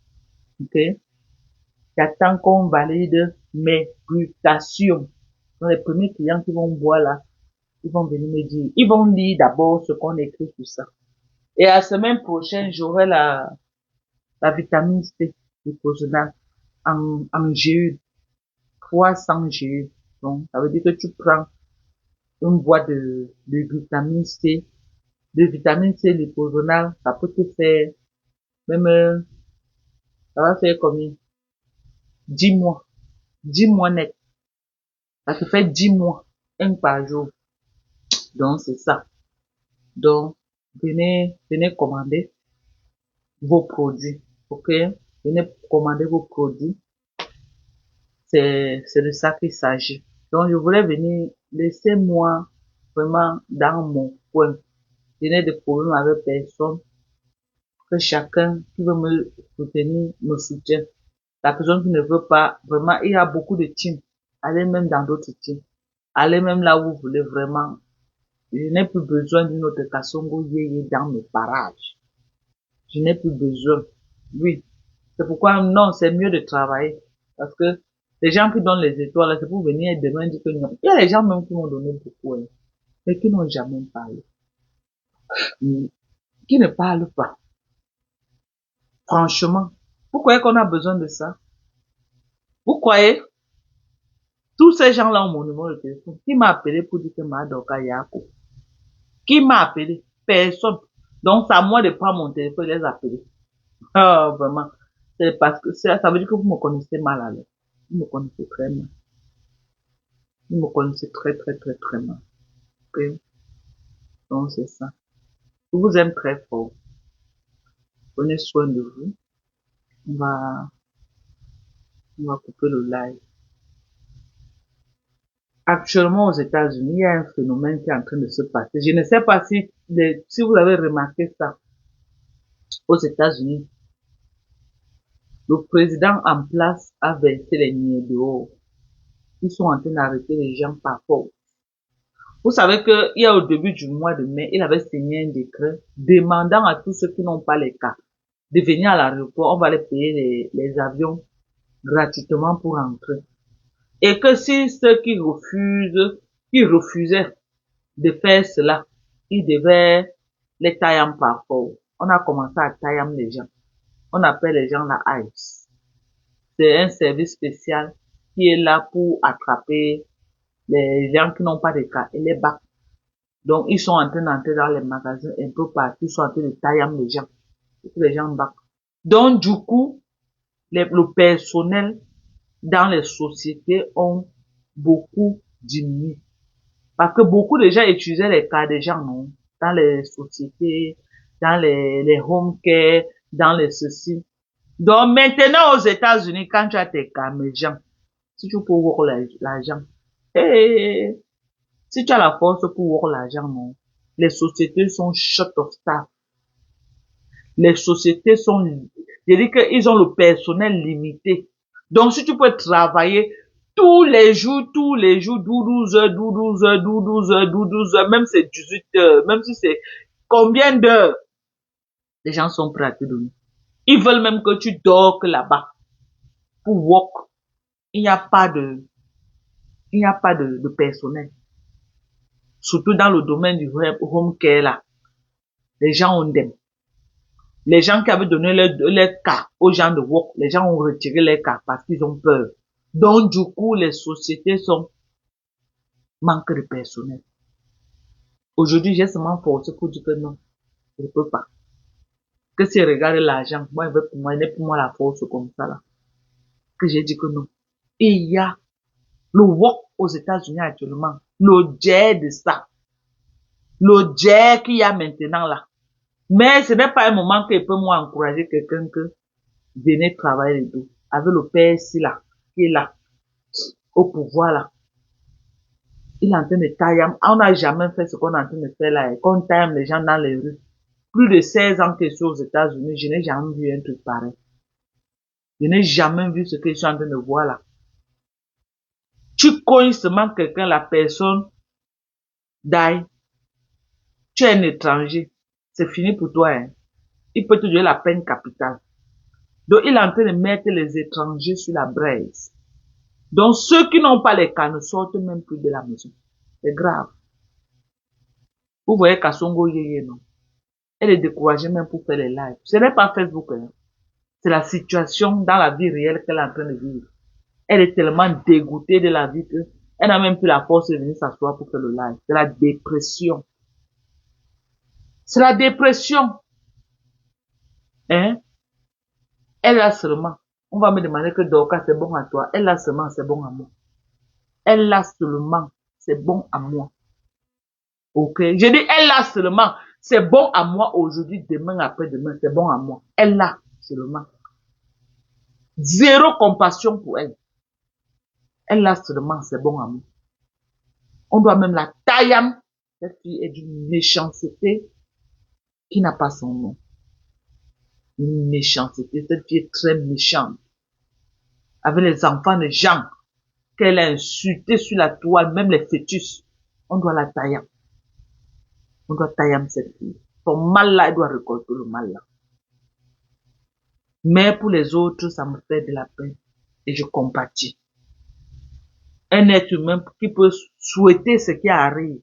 [SPEAKER 2] Ok? J'attends qu'on valide mes glutations. Donc, les premiers clients qui vont boire là, ils vont venir me dire, ils vont lire d'abord ce qu'on écrit sur ça. Et la semaine prochaine, j'aurai la vitamine C, liposonale, en GU, 300 GU. Donc, ça veut dire que tu prends une boîte de vitamine C, de vitamine C liposonale, ça peut te faire, même, ça va faire combien? 10 mois. 10 mois net. Ça te fait 10 mois. Un par jour. Donc, c'est ça. Donc, venez commander vos produits. Ok? Venez commander vos produits. C'est de ça qu'il s'agit. Donc, je voulais venir, laissez-moi vraiment dans mon coin. Je n'ai de problème avec personne. Que chacun qui veut me soutenir, me soutient. La personne qui ne veut pas, vraiment, il y a beaucoup de teams. Allez même dans d'autres teams. Allez même là où vous voulez vraiment. Je n'ai plus besoin d'une autre Kasongo Yeye dans mes parages. Je n'ai plus besoin. Oui. C'est pourquoi, non, c'est mieux de travailler. Parce que les gens qui donnent les étoiles, c'est pour venir demain dire que non. Il y a les gens même qui m'ont donné beaucoup, hein, mais qui n'ont jamais parlé. Qui ne parlent pas. Franchement. Vous croyez qu'on a besoin de ça? Vous croyez? Tous ces gens-là ont mon numéro de téléphone. Qui m'a appelé pour dire que Madoka Yako? Qui m'a appelé? Personne. Donc, c'est à moi de prendre mon téléphone et les appeler. Ah, vraiment. C'est parce que ça veut dire que vous me connaissez mal alors. Vous me connaissez très mal. Vous me connaissez très, très, très, très mal. Ok? Donc, c'est ça. Je vous aime très fort. Prenez soin de vous. On va, on va couper le live. Actuellement, aux États-Unis, il y a un phénomène qui est en train de se passer. Je ne sais pas si vous avez remarqué ça aux États-Unis. Le président en place a versé les niais dehors. Ils sont en train d'arrêter les gens par force. Vous savez qu'il y a au début du mois de mai, il avait signé un décret demandant à tous ceux qui n'ont pas les cas de venir à l'aéroport. On va les payer les avions gratuitement pour entrer. Et que si ceux qui refusaient de faire cela, ils devaient les tailler par force. On a commencé à tailler les gens. On appelle les gens la ICE. C'est un service spécial qui est là pour attraper les gens qui n'ont pas de cas et les battre. Donc, ils sont en train d'entrer dans les magasins un peu partout, ils sont en train de tailler les gens. Et les gens battent. Donc, du coup, le personnel dans les sociétés ont beaucoup diminué. Parce que beaucoup de gens utilisaient les cas des gens, non? Dans les sociétés, dans les home care, dans les ceci. Donc, maintenant, aux États-Unis, quand tu as tes cas, mes gens, si tu peux voir l'argent, et si tu as la force pour voir l'argent, non? Les sociétés sont short of staff. Les sociétés sont, je dis qu'ils ont le personnel limité. Donc, si tu peux travailler tous les jours, 12 heures, 12 heures, 12 heures, 12 heures, même c'est 18 heures, même si c'est combien d'heures, les gens sont prêts à te donner. Ils veulent même que tu dors là-bas pour work. Il n'y a pas de personnel. Surtout dans le domaine du home care là. Les gens ont des. Les gens qui avaient donné les cas aux gens de work, les gens ont retiré les cas parce qu'ils ont peur. Donc, du coup, les sociétés manquent de personnel. Aujourd'hui, j'ai seulement forcé pour dire que non, je ne peux pas. Que si je regarde l'argent, moi, il n'est pour moi la force comme ça, là. Que j'ai dit que non. Et il y a le work aux États-Unis actuellement, le jet de ça. Le jet qu'il y a maintenant, là. Mais ce n'est pas un moment qu'il peut moi encourager quelqu'un que venez travailler les deux. Avec le père ici, là, qui est là, au pouvoir, là. Il est en train de tailler. On n'a jamais fait ce qu'on est en train de faire là. Qu'on taille les gens dans les rues. Plus de 16 ans que je suis aux États-Unis, je n'ai jamais vu un truc pareil. Je n'ai jamais vu ce que je suis en train de voir là. Tu cognes seulement quelqu'un, la personne d'aille. Tu es un étranger. C'est fini pour toi, hein. Il peut te donner la peine capitale. Donc, il est en train de mettre les étrangers sur la braise. Donc, ceux qui n'ont pas les cas ne sortent même plus de la maison. C'est grave. Vous voyez Kassongo Yeye, non? Elle est découragée même pour faire les lives. Ce n'est pas Facebook, hein. C'est la situation dans la vie réelle qu'elle est en train de vivre. Elle est tellement dégoûtée de la vie qu'elle n'a même plus la force de venir s'asseoir pour faire le live. C'est la dépression. C'est la dépression. Hein? Elle a seulement. On va me demander que Dorcas c'est bon à toi. Elle a seulement, c'est bon à moi. Elle a seulement, c'est bon à moi. Ok? Je dis, elle a seulement, c'est bon à moi aujourd'hui, demain, après-demain, c'est bon à moi. Elle a seulement. Zéro compassion pour elle. Elle a seulement, c'est bon à moi. On doit même la tailler. Cette fille est d'une méchanceté qui n'a pas son nom. Une méchanceté. Cette fille est très méchante. Avec les enfants de gens qu'elle a insultés sur la toile, même les fœtus. On doit la tailler. On doit tailler cette fille. Son mal là, elle doit récolter le mal là. Mais pour les autres, ça me fait de la peine. Et je compatis. Un être humain qui peut souhaiter ce qui arrive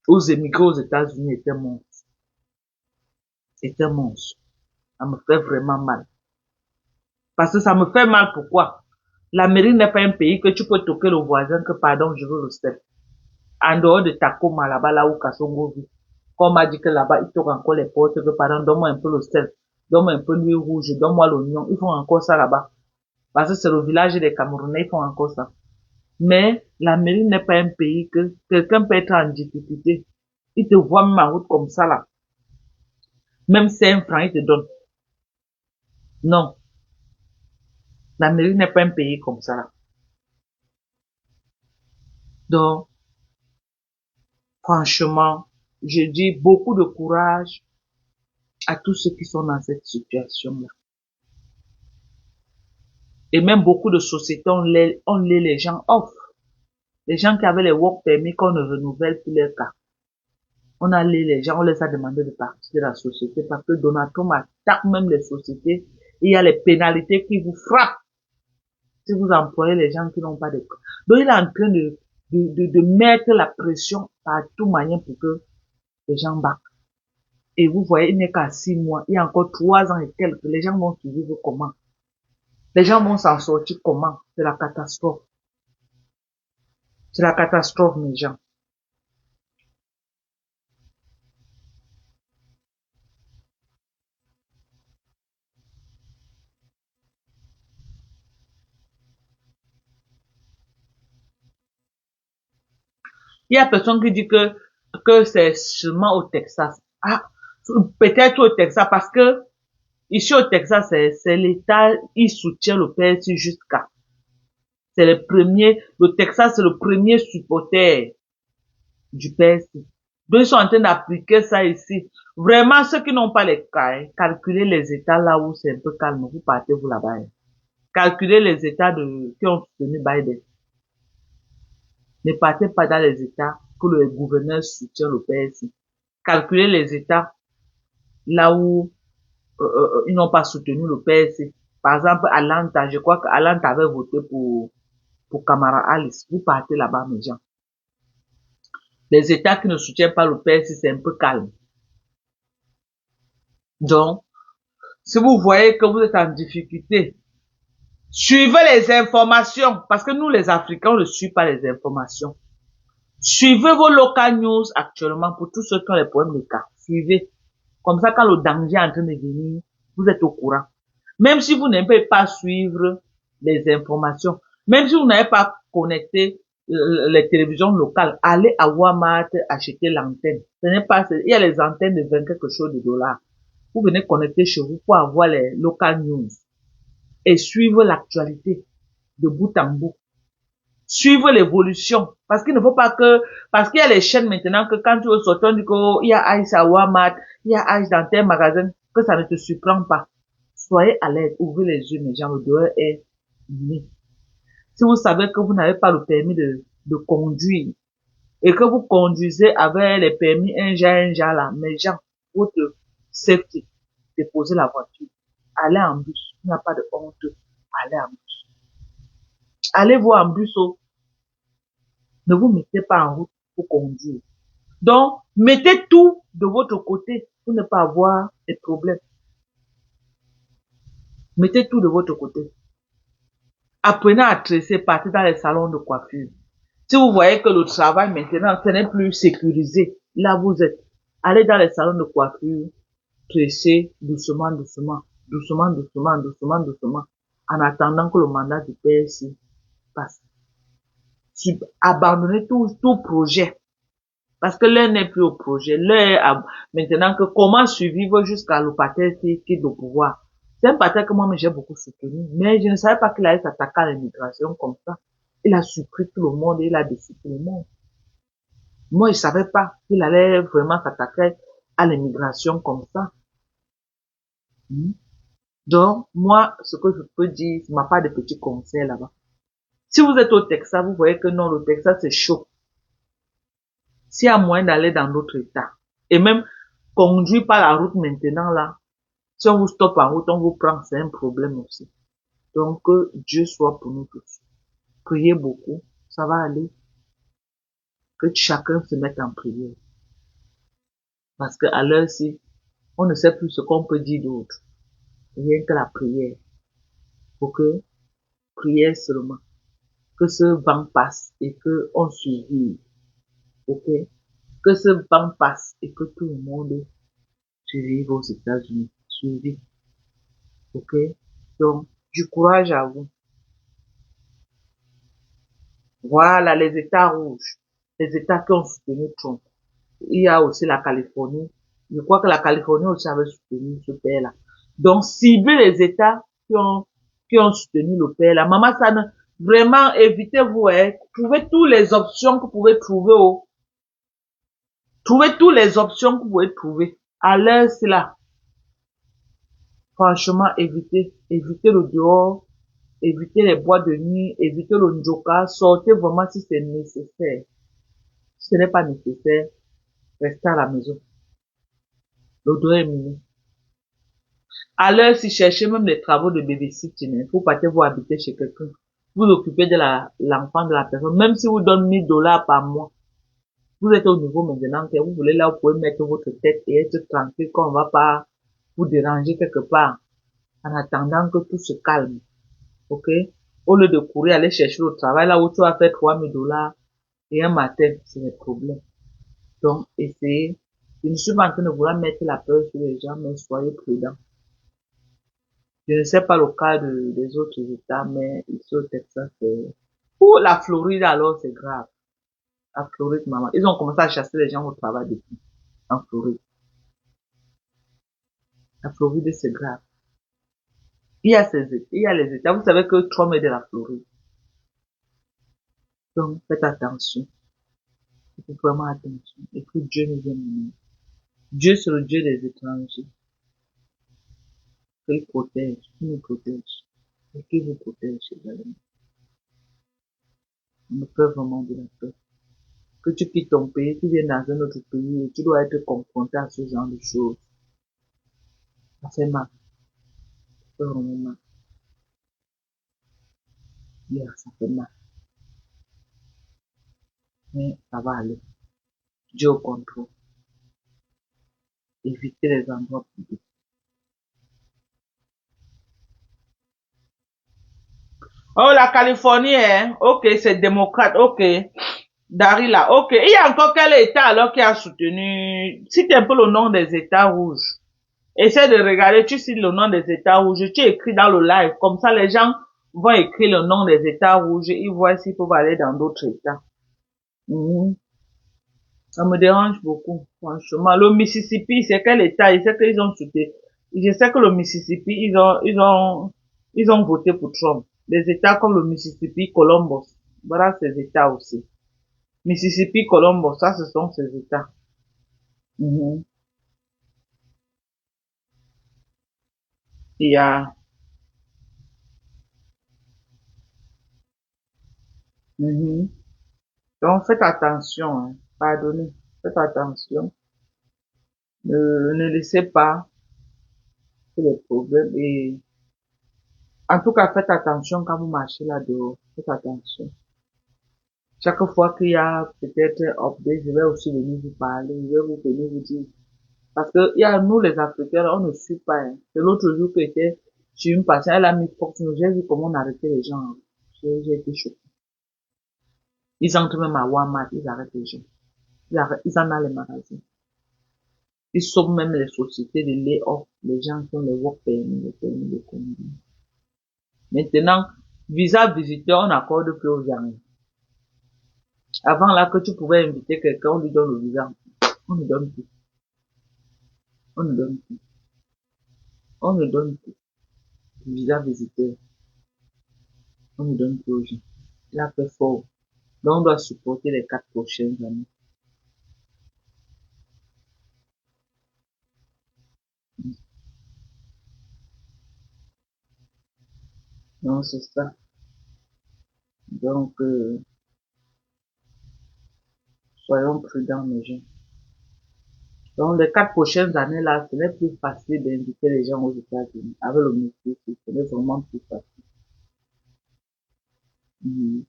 [SPEAKER 2] aux émigrés aux États-Unis est un monstre. C'est un monstre. Ça me fait vraiment mal. Parce que ça me fait mal, pourquoi? L'Amérique n'est pas un pays que tu peux toquer le voisin que pardon, je veux le sel. En dehors de Tacoma, là-bas, là où Kassongo vit. Comme on m'a dit que là-bas, ils toquent encore les portes que pardon, donne-moi un peu le sel. Donne-moi un peu l'huile rouge, donne-moi l'oignon. Ils font encore ça là-bas. Parce que c'est le village des Camerounais, ils font encore ça. Mais l'Amérique n'est pas un pays que quelqu'un peut être en difficulté. Il te voit même en route comme ça là. Même 5 francs, il te donne. Non. L'Amérique n'est pas un pays comme ça là. Donc, franchement, je dis beaucoup de courage à tous ceux qui sont dans cette situation-là. Et même beaucoup de sociétés, on les gens off. Les gens qui avaient les work permis qu'on ne renouvelle plus leur cas. On a les gens, on les a demandé de partir de la société parce que Donatom attaque même les sociétés. Il y a les pénalités qui vous frappent si vous employez les gens qui n'ont pas de cas. Donc il est en train de mettre la pression à tout moyen pour que les gens battent. Et vous voyez, il n'est qu'à 6 mois. Il y a encore 3 ans et quelques. Les gens vont vivre comment? Les gens vont s'en sortir comment? C'est la catastrophe. C'est la catastrophe, mes gens. Il y a personne qui dit que c'est seulement au Texas. Ah, peut-être au Texas parce que ici au Texas, c'est l'État, il soutient le PSI jusqu'à. C'est le Texas, c'est le premier supporter du PSI. Donc, ils sont en train d'appliquer ça ici. Vraiment, ceux qui n'ont pas les cas, calculez les États là où c'est un peu calme. Vous partez, vous là-bas. Calculez les États qui ont soutenu Biden. Ne partez pas dans les États que le gouverneur soutient le PSI. Calculez les États là où ils n'ont pas soutenu le PSI. Par exemple, Atlanta, je crois qu'Atlanta avait voté pour Kamala Harris. Vous partez là-bas, mes gens. Les États qui ne soutiennent pas le PSI, c'est un peu calme. Donc, si vous voyez que vous êtes en difficulté, suivez les informations, parce que nous, les Africains, on ne suit pas les informations. Suivez vos local news actuellement pour tous ceux qui ont les problèmes de cas. Suivez. Comme ça, quand le danger est en train de venir, vous êtes au courant. Même si vous n'aimez pas suivre les informations, même si vous n'avez pas connecté les télévisions locales, allez à Walmart acheter l'antenne. Ce n'est pas, il y a les antennes de 20 quelque chose de dollars. Vous venez connecter chez vous pour avoir les local news et suivre l'actualité de bout en bout. Suivre l'évolution. Parce qu'il ne faut pas parce qu'il y a les chaînes maintenant que quand tu veux sortir, on dit qu'il y a Ice à Walmart, il y a Ice dans tes magasins, que ça ne te surprend pas. Soyez à l'aise, ouvrez les yeux, mes gens, le dehors est né. Si vous savez que vous n'avez pas le permis de conduire et que vous conduisez avec les permis un genre là, mes gens, votre safety, déposez la voiture. Allez en bus. Il n'y a pas de honte. Allez en bus. Allez voir en bus. Ne vous mettez pas en route pour conduire. Donc, mettez tout de votre côté pour ne pas avoir des problèmes. Mettez tout de votre côté. Apprenez à tresser, partez dans les salons de coiffure. Si vous voyez que le travail maintenant, ce n'est plus sécurisé, là vous êtes. Allez dans les salons de coiffure, tresser doucement, doucement, doucement, doucement, doucement, doucement, en attendant que le mandat du PSI passe. Abandonnez tout projet. Parce que l'un n'est plus au projet. L'un maintenant que comment survivre jusqu'à le parti qui est au pouvoir. C'est un parti que moi j'ai beaucoup soutenu. Mais je ne savais pas qu'il allait s'attaquer à l'immigration comme ça. Il a surpris tout le monde et il a déçu tout le monde. Moi, je ne savais pas qu'il allait vraiment s'attaquer à l'immigration comme ça. Donc, moi, ce que je peux dire, c'est ma part de petits conseils là-bas. Si vous êtes au Texas, vous voyez que non, le Texas c'est chaud. S'il y a moyen d'aller dans d'autres États, et même conduire par la route maintenant là, si on vous stoppe en route, on vous prend, c'est un problème aussi. Donc, que Dieu soit pour nous tous. Priez beaucoup, ça va aller. Que chacun se mette en prière. Parce que à l'heure-ci, on ne sait plus ce qu'on peut dire d'autre. Rien que la prière. Pour que, prière seulement. Que ce vent passe et que on survive. Ok? Que ce vent passe et que tout le monde survive aux États-Unis. Suivi. Ok? Donc, du courage à vous. Voilà les États rouges. Les États qui ont soutenu Trump. Il y a aussi la Californie. Je crois que la Californie aussi avait soutenu ce père-là. Donc, ciblez les États qui ont soutenu le père-là. Maman, ça ne, vraiment, évitez-vous, hein. Trouvez toutes les options que vous pouvez trouver, Trouvez toutes les options que vous pouvez trouver. À l'heure, c'est là. Franchement, évitez le dehors, évitez les boîtes de nuit, évitez le njoka, sortez vraiment si c'est nécessaire. Si ce n'est pas nécessaire, restez à la maison. L'odeur est mieux. À l'heure, si cherchez même les travaux de babysitting, vous partez vous habiter chez quelqu'un. Vous occupez de l'enfant de la personne, même si vous donne 1000 $ par mois. Vous êtes au niveau maintenant que vous voulez là, vous pouvez mettre votre tête et être tranquille qu'on ne va pas vous déranger quelque part. En attendant que tout se calme. Ok? Au lieu de courir, aller chercher le travail là où tu vas faire 3000 $ et un matin, c'est le problème. Donc, essayez. Je ne suis pas en train de vouloir mettre la peur sur les gens, mais soyez prudents. Je ne sais pas le cas des autres États, mais ici au Texas, c'est... Pour la Floride, alors, c'est grave. La Floride, maman. Ils ont commencé à chasser les gens au travail depuis. En Floride. La Floride, c'est grave. Il y a les États. Vous savez que Trump est de la Floride. Donc, faites attention. Faites vraiment attention. Et que Dieu nous aime. Dieu, c'est le Dieu des étrangers. Qu'il protège. Qu'il nous protège. Et qu'il vous protège également. On me fait vraiment de la peur. Que tu quittes ton pays, tu viens dans un autre pays et tu dois être confronté à ce genre de choses. Ça fait mal. Ça fait vraiment mal. Yeah, ça fait mal. Mais ça va aller. Dieu au contrôle. Évitez les endroits publics. Oh, la Californie, hein? Ok, c'est démocrate. Ok. Darila. Ok. Il y a encore quel État alors qui a soutenu? Cite un peu le nom des États rouges. Essaie de regarder, tu cites le nom des États rouges, tu écris dans le live. Comme ça, les gens vont écrire le nom des États rouges. Ils voient s'ils peuvent aller dans d'autres États. Ça me dérange beaucoup, franchement. Le Mississippi, c'est quel État? Je sais qu'ils ont soutenu. Je sais que le Mississippi, ils ont voté pour Trump. Des États comme le Mississippi, Columbus. Voilà ces États aussi. Mississippi, Columbus, ça, ce sont ces États. Mhm. Il y a, mhm. Donc, faites attention, hein. Pardonnez. Faites attention. Ne laissez pas que les problèmes et, en tout cas, faites attention quand vous marchez là dehors. Faites attention. Chaque fois qu'il y a peut-être un update, je vais aussi venir vous parler, je vais vous venir vous dire. Parce que, il y a nous, les Africains, on ne suit pas, hein. C'est l'autre jour que j'étais chez une patiente, elle a mis force, j'ai vu comment on arrêtait les gens. J'ai été choquée. Ils entrent même à Walmart, ils arrêtent les gens. Ils en ont les magasins. Ils sauvent même les sociétés de lay-off, les gens qui ont les work permits, les permis de conduire. Maintenant, visa visiteur, on n'accorde plus aux gens. Avant là, que tu pouvais inviter quelqu'un, on lui donne le visa. On ne donne plus. On ne donne plus. On ne donne plus. Visa visiteur. On ne donne plus aux gens. Il a fait fort. Donc, on doit supporter les 4 prochaines années. Donc, c'est ça. Donc, soyons prudents, mes gens. Donc, les 4 prochaines années là, ce n'est plus facile d'inviter les gens aux États-Unis. Avec le métier, ce n'est vraiment plus facile. Mhm.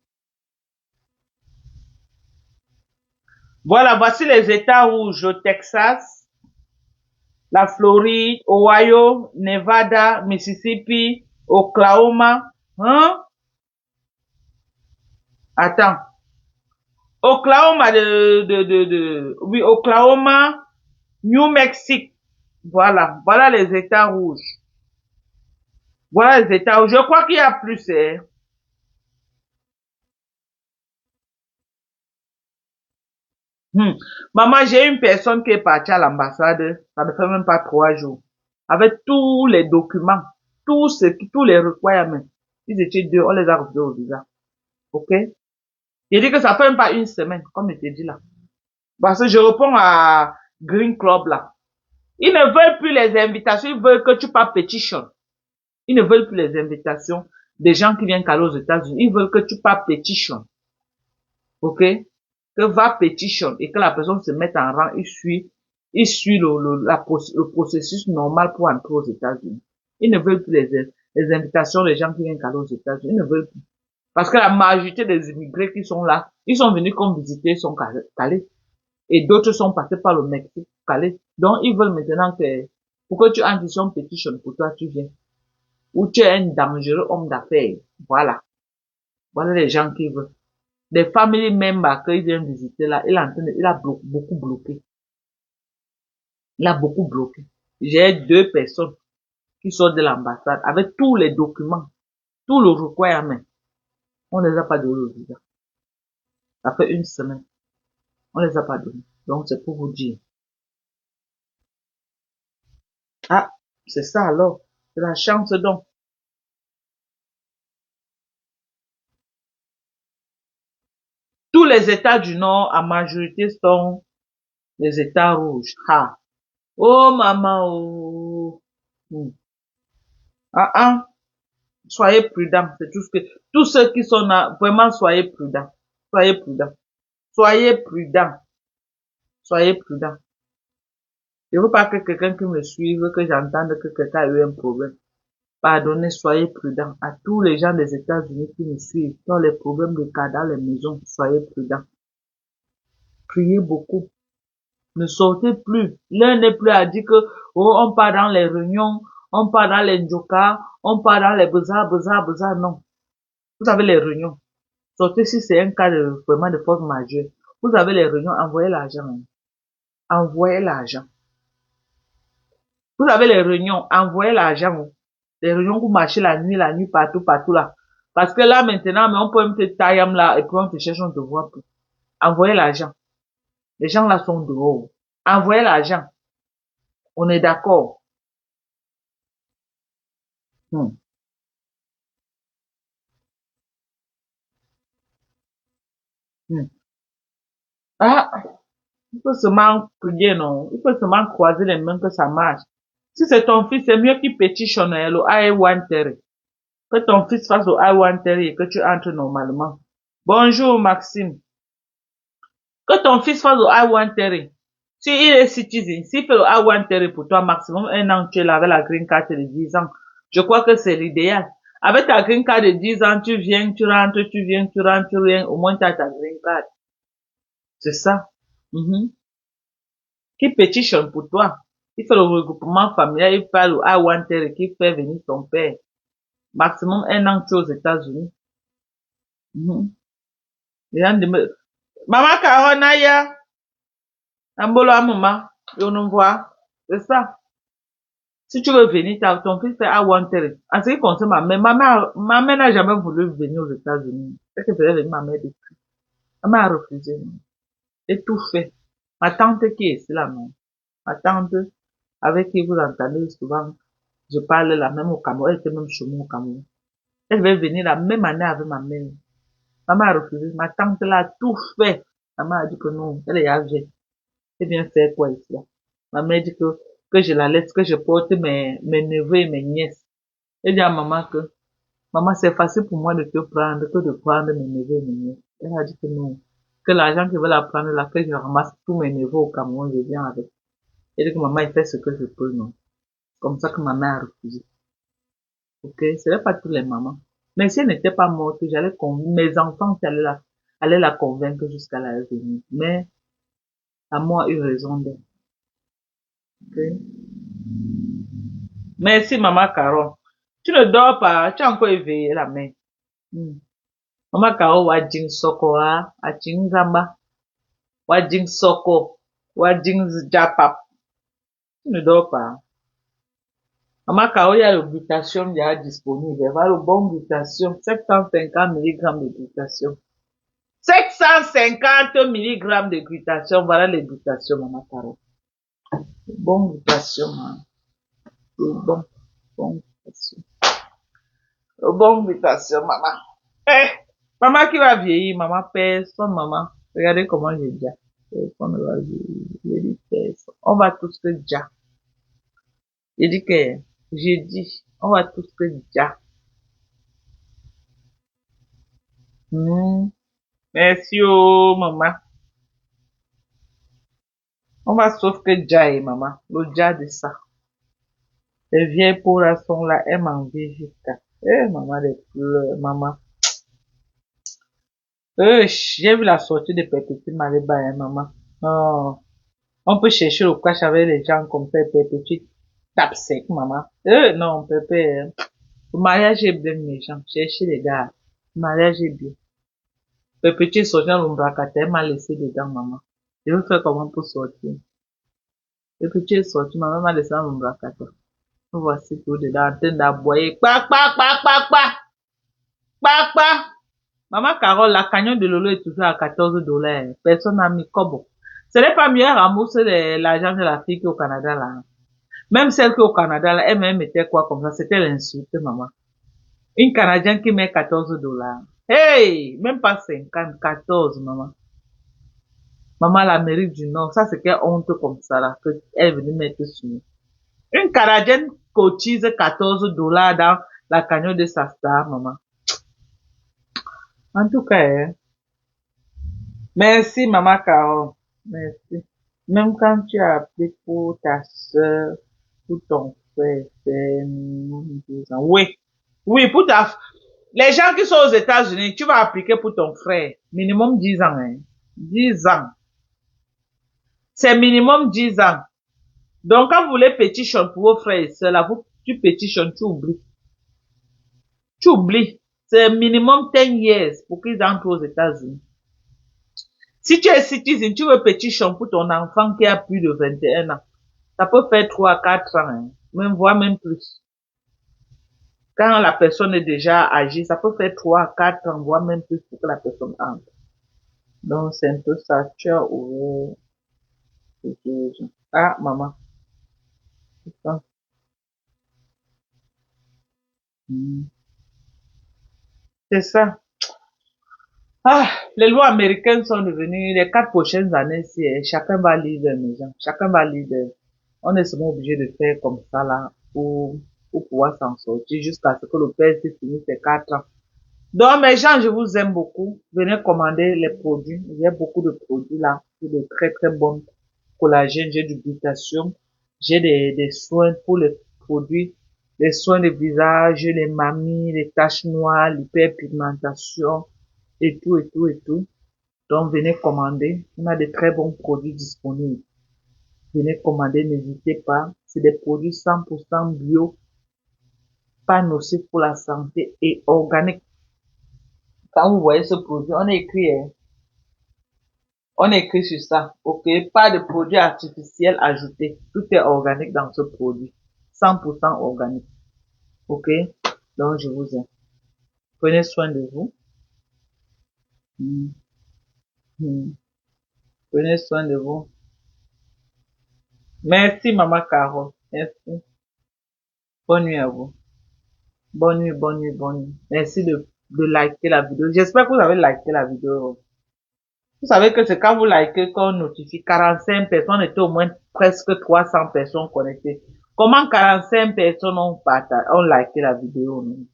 [SPEAKER 2] Voilà, voici les États rouges: au Texas, la Floride, Ohio, Nevada, Mississippi, Oklahoma. Hein? Attends. Oklahoma oui, Oklahoma, New Mexico. Voilà. Voilà les États rouges. Voilà les États rouges. Je crois qu'il y a plus, hein. Maman, j'ai une personne qui est partie à l'ambassade, ça ne fait même pas 3 jours, avec tous les documents, tous les requirements. Ils étaient 2, on les a refusés au visa. Ok? Il dit que ça fait même pas une semaine, comme je t'ai dit là. Parce que je réponds à Green Club là. Ils ne veulent plus les invitations, ils veulent que tu parles pétition. Ils ne veulent plus les invitations des gens qui viennent caler aux États-Unis. Ils veulent que tu parles pétition. Ok? Que va pétition et que la personne se mette en rang, il suit le processus normal pour entrer aux États-Unis. Ils ne veulent plus les invitations des gens qui viennent caler aux États-Unis. Ils ne veulent plus. Parce que la majorité des immigrés qui sont là, ils sont venus comme visiter, sont calés. Et d'autres sont passés par le Mexique, calés. Donc, ils veulent maintenant que, pour que tu entres sur une pétition, pour toi, tu viens. Ou tu es un dangereux homme d'affaires. Voilà. Voilà les gens qui veulent. Les family members qu'ils viennent visiter là, il a beaucoup bloqué. Il a beaucoup bloqué. J'ai 2 personnes qui sortent de l'ambassade avec tous les documents, tout le requirement. On ne les a pas donné le visa. Ça fait 1 semaine. On les a pas donnés. Donc, c'est pour vous dire. Ah, c'est ça alors. C'est la chance donc. Tous les États du Nord, en majorité, sont les États rouges. Ah. Oh, maman, oh. Ah, ah. Soyez prudents. C'est tout ce que, tous ceux qui sont là, vraiment, soyez prudents. Soyez prudents. Soyez prudents. Soyez prudents. Je ne veux pas que quelqu'un qui me suive, que j'entende que quelqu'un a eu un problème. Pardonnez, soyez prudents. À tous les gens des États-Unis qui me suivent, qui ont les problèmes de cas dans les maisons, soyez prudents. Priez beaucoup. Ne sortez plus. L'un n'est plus à dire que, oh, on part dans les réunions, on part dans les njokas, on part dans les bazar, non. Vous avez les réunions. Sortez si c'est un cas de, vraiment de force majeure. Vous avez les réunions, envoyez l'argent. Envoyez l'argent. Vous avez les réunions, envoyez l'argent. Les réunions, vous marchez la nuit, partout là. Parce que là, maintenant, mais on peut même te tailler là, et puis on te cherche, on te voit plus. Envoyez l'argent. Les gens là sont dehors. Envoyez l'argent. On est d'accord. Hmm. Hmm. Ah, il faut seulement prier, non? Il faut seulement croiser les mains que ça marche. Si c'est ton fils, c'est mieux qu'il pétitionne le I-1 Terry. Que ton fils fasse au I-1 Terry et que tu entres normalement. Bonjour, Maxime. Que ton fils fasse au I-1 Terry. Si il est citizen, s'il fait le I-1 Terry pour toi, maximum 1 an, tu es là avec la green card de 10 ans. Je crois que c'est l'idéal. Avec ta green card de 10 ans, tu viens, tu rentres, tu viens, tu rentres, tu viens, au moins tu as ta green card. C'est ça. Qui pétitionne pour toi. Il fait le regroupement familial, il fait le I-1 Terry, qui fait venir ton père. Maximum 1 an, tu es aux États-Unis. Maman Caronaya, Ambolo Amuma, on voit. C'est ça. Si tu veux venir, ton fils fait I-1 Terry. En ce qui concerne ma mère n'a jamais voulu venir aux États-Unis. C'est que faisait venir ma mère depuis. Ma mère a refusé. Et tout fait. Ma tante qui est ici là, non. Ma tante, avec qui vous entendez souvent, je parle la même au Cameroun, elle était même chez moi au Cameroun. Elle devait venir la même année avec ma mère. Ma mère a refusé. Ma tante là a tout fait. Ma mère a dit que non, elle est âgée. Elle vient faire quoi ici là? Ma mère dit que je la laisse, que je porte mes neveux et mes nièces. Elle dit à maman que, maman, c'est facile pour moi de te prendre que de prendre mes neveux et mes nièces. Elle a dit que non. Que l'argent qui veut la prendre là, que je ramasse tous mes neveux au Cameroun, je viens avec. Elle dit que maman, il fait ce que je peux, non. Comme ça que ma mère a refusé. Ok? Ce n'est pas tous les mamans. Mais si elle n'était pas morte, j'allais convaincre, mes enfants qui allaient la convaincre jusqu'à la venir. Mais, à moi, eu raison d'elle. Ok? Merci, maman Caron. Tu ne dors pas, tu es encore éveillé, la main. Maman Caron, wajing soko, wajing zamba, wajing soko, wajing japap. Tu ne dors pas. Maman Caron, il y a le glutathium déjà disponible. Il va le bon glutathium, 750 mg de glutathium. 750 mg de glutathium, voilà les glutathium, maman Caron. Le bon glutathium, hein. Le bon glutathium. Le bon glutathium, maman. Maman qui va vieillir, maman personne, maman. Regardez comment j'ai déjà. Personne ne va vieillir. On va tous que déjà. J'ai dit que, j'ai dit, on va tous que déjà. Merci, oh, maman. On va sauf que déjà, maman. Le déjà de ça. Les vieilles peaux là sont là, elles m'envient jusqu'à. Eh, maman, des pleurs, maman. J'ai vu la sortie de Perpétue Maléba, hein, maman. Oh, on peut chercher le cash avec les gens comme ça, Perpétue tape sec, maman. Non, Pépé, le mariage est bien méchant. Cherchez les gars. Le mariage est bien. Perpétue est sorti dans l'ombracata, elle m'a laissé dedans, maman. Je veux faire comment pour sortir. Perpétue est sorti, maman m'a laissé dans l'ombracata. Voici tout dedans, en train d'aboyer. Kpa, kpa, kpa, kpa, kpa. Kpa, kpa. Maman Carole, la cagnon de Lolo est toujours à 14 $. Personne n'a mis kobo. Ce n'est pas mieux rembourser l'argent de la fille qu'au Canada, là. Même celle qui est au Canada, là, elle mettait quoi comme ça? C'était l'insulte, maman. Une Canadienne qui met 14 $. Hey! Même pas 50, 14, maman. Maman, l'Amérique du Nord, ça c'est quelle honte comme ça, là, que elle est venue mettre sur nous. Une Canadienne cotise 14 $ dans la cagnon de sa star, maman. En tout cas, hein. Merci, maman Carole. Merci. Même quand tu as appelé pour ta soeur, pour ton frère, c'est 12 ans. Oui. Oui, pour les gens qui sont aux États-Unis, tu vas appliquer pour ton frère. Minimum 10 ans, hein. 10 ans. C'est minimum 10 ans. Donc, quand vous voulez pétition pour vos frères et sœurs, là, tu pétitionnes, tu oublies. Tu oublies. C'est minimum 10 years pour qu'ils entrent aux États-Unis. Si tu es citizen, tu veux pétition pour ton enfant qui a plus de 21 ans. Ça peut faire 3 à 4 ans, hein. Même, voire même plus. Quand la personne est déjà âgée, ça peut faire 3 à 4 ans, voire même plus pour que la personne entre. Donc, c'est un peu ça. Tu as ouvert. Ah, maman. C'est ça. C'est ça. Ah, les lois américaines sont devenues, les 4 prochaines années, chacun va lire de maison. Chacun va lire de, on est seulement obligé de faire comme ça, là, pour pouvoir s'en sortir jusqu'à ce que le père finisse ses 4 ans. Donc, mes gens, je vous aime beaucoup. Venez commander les produits. Il y a beaucoup de produits là, de très très bons collagènes. J'ai du glutathion. J'ai des soins pour les produits, les soins de visage, les mamies, les taches noires, l'hyperpigmentation et tout et tout et tout. Donc, venez commander. On a de très bons produits disponibles. Venez commander, n'hésitez pas. C'est des produits 100% bio, pas nocifs pour la santé et organiques. Quand vous voyez ce produit, on écrit sur ça, ok, pas de produits artificiels ajoutés. Tout est organique dans ce produit. 100% organique. Ok? Donc, je vous aime. Prenez soin de vous. Mm. Mm. Prenez soin de vous. Merci, maman Carole. Merci. Bonne nuit à vous. Bonne nuit, bonne nuit, bonne nuit. Merci de liker la vidéo. J'espère que vous avez liké la vidéo. Vous savez que c'est quand vous likez qu'on notifie 45 personnes étaient au moins presque 300 personnes connectées. Comment 45 personnes ont liké la vidéo, non?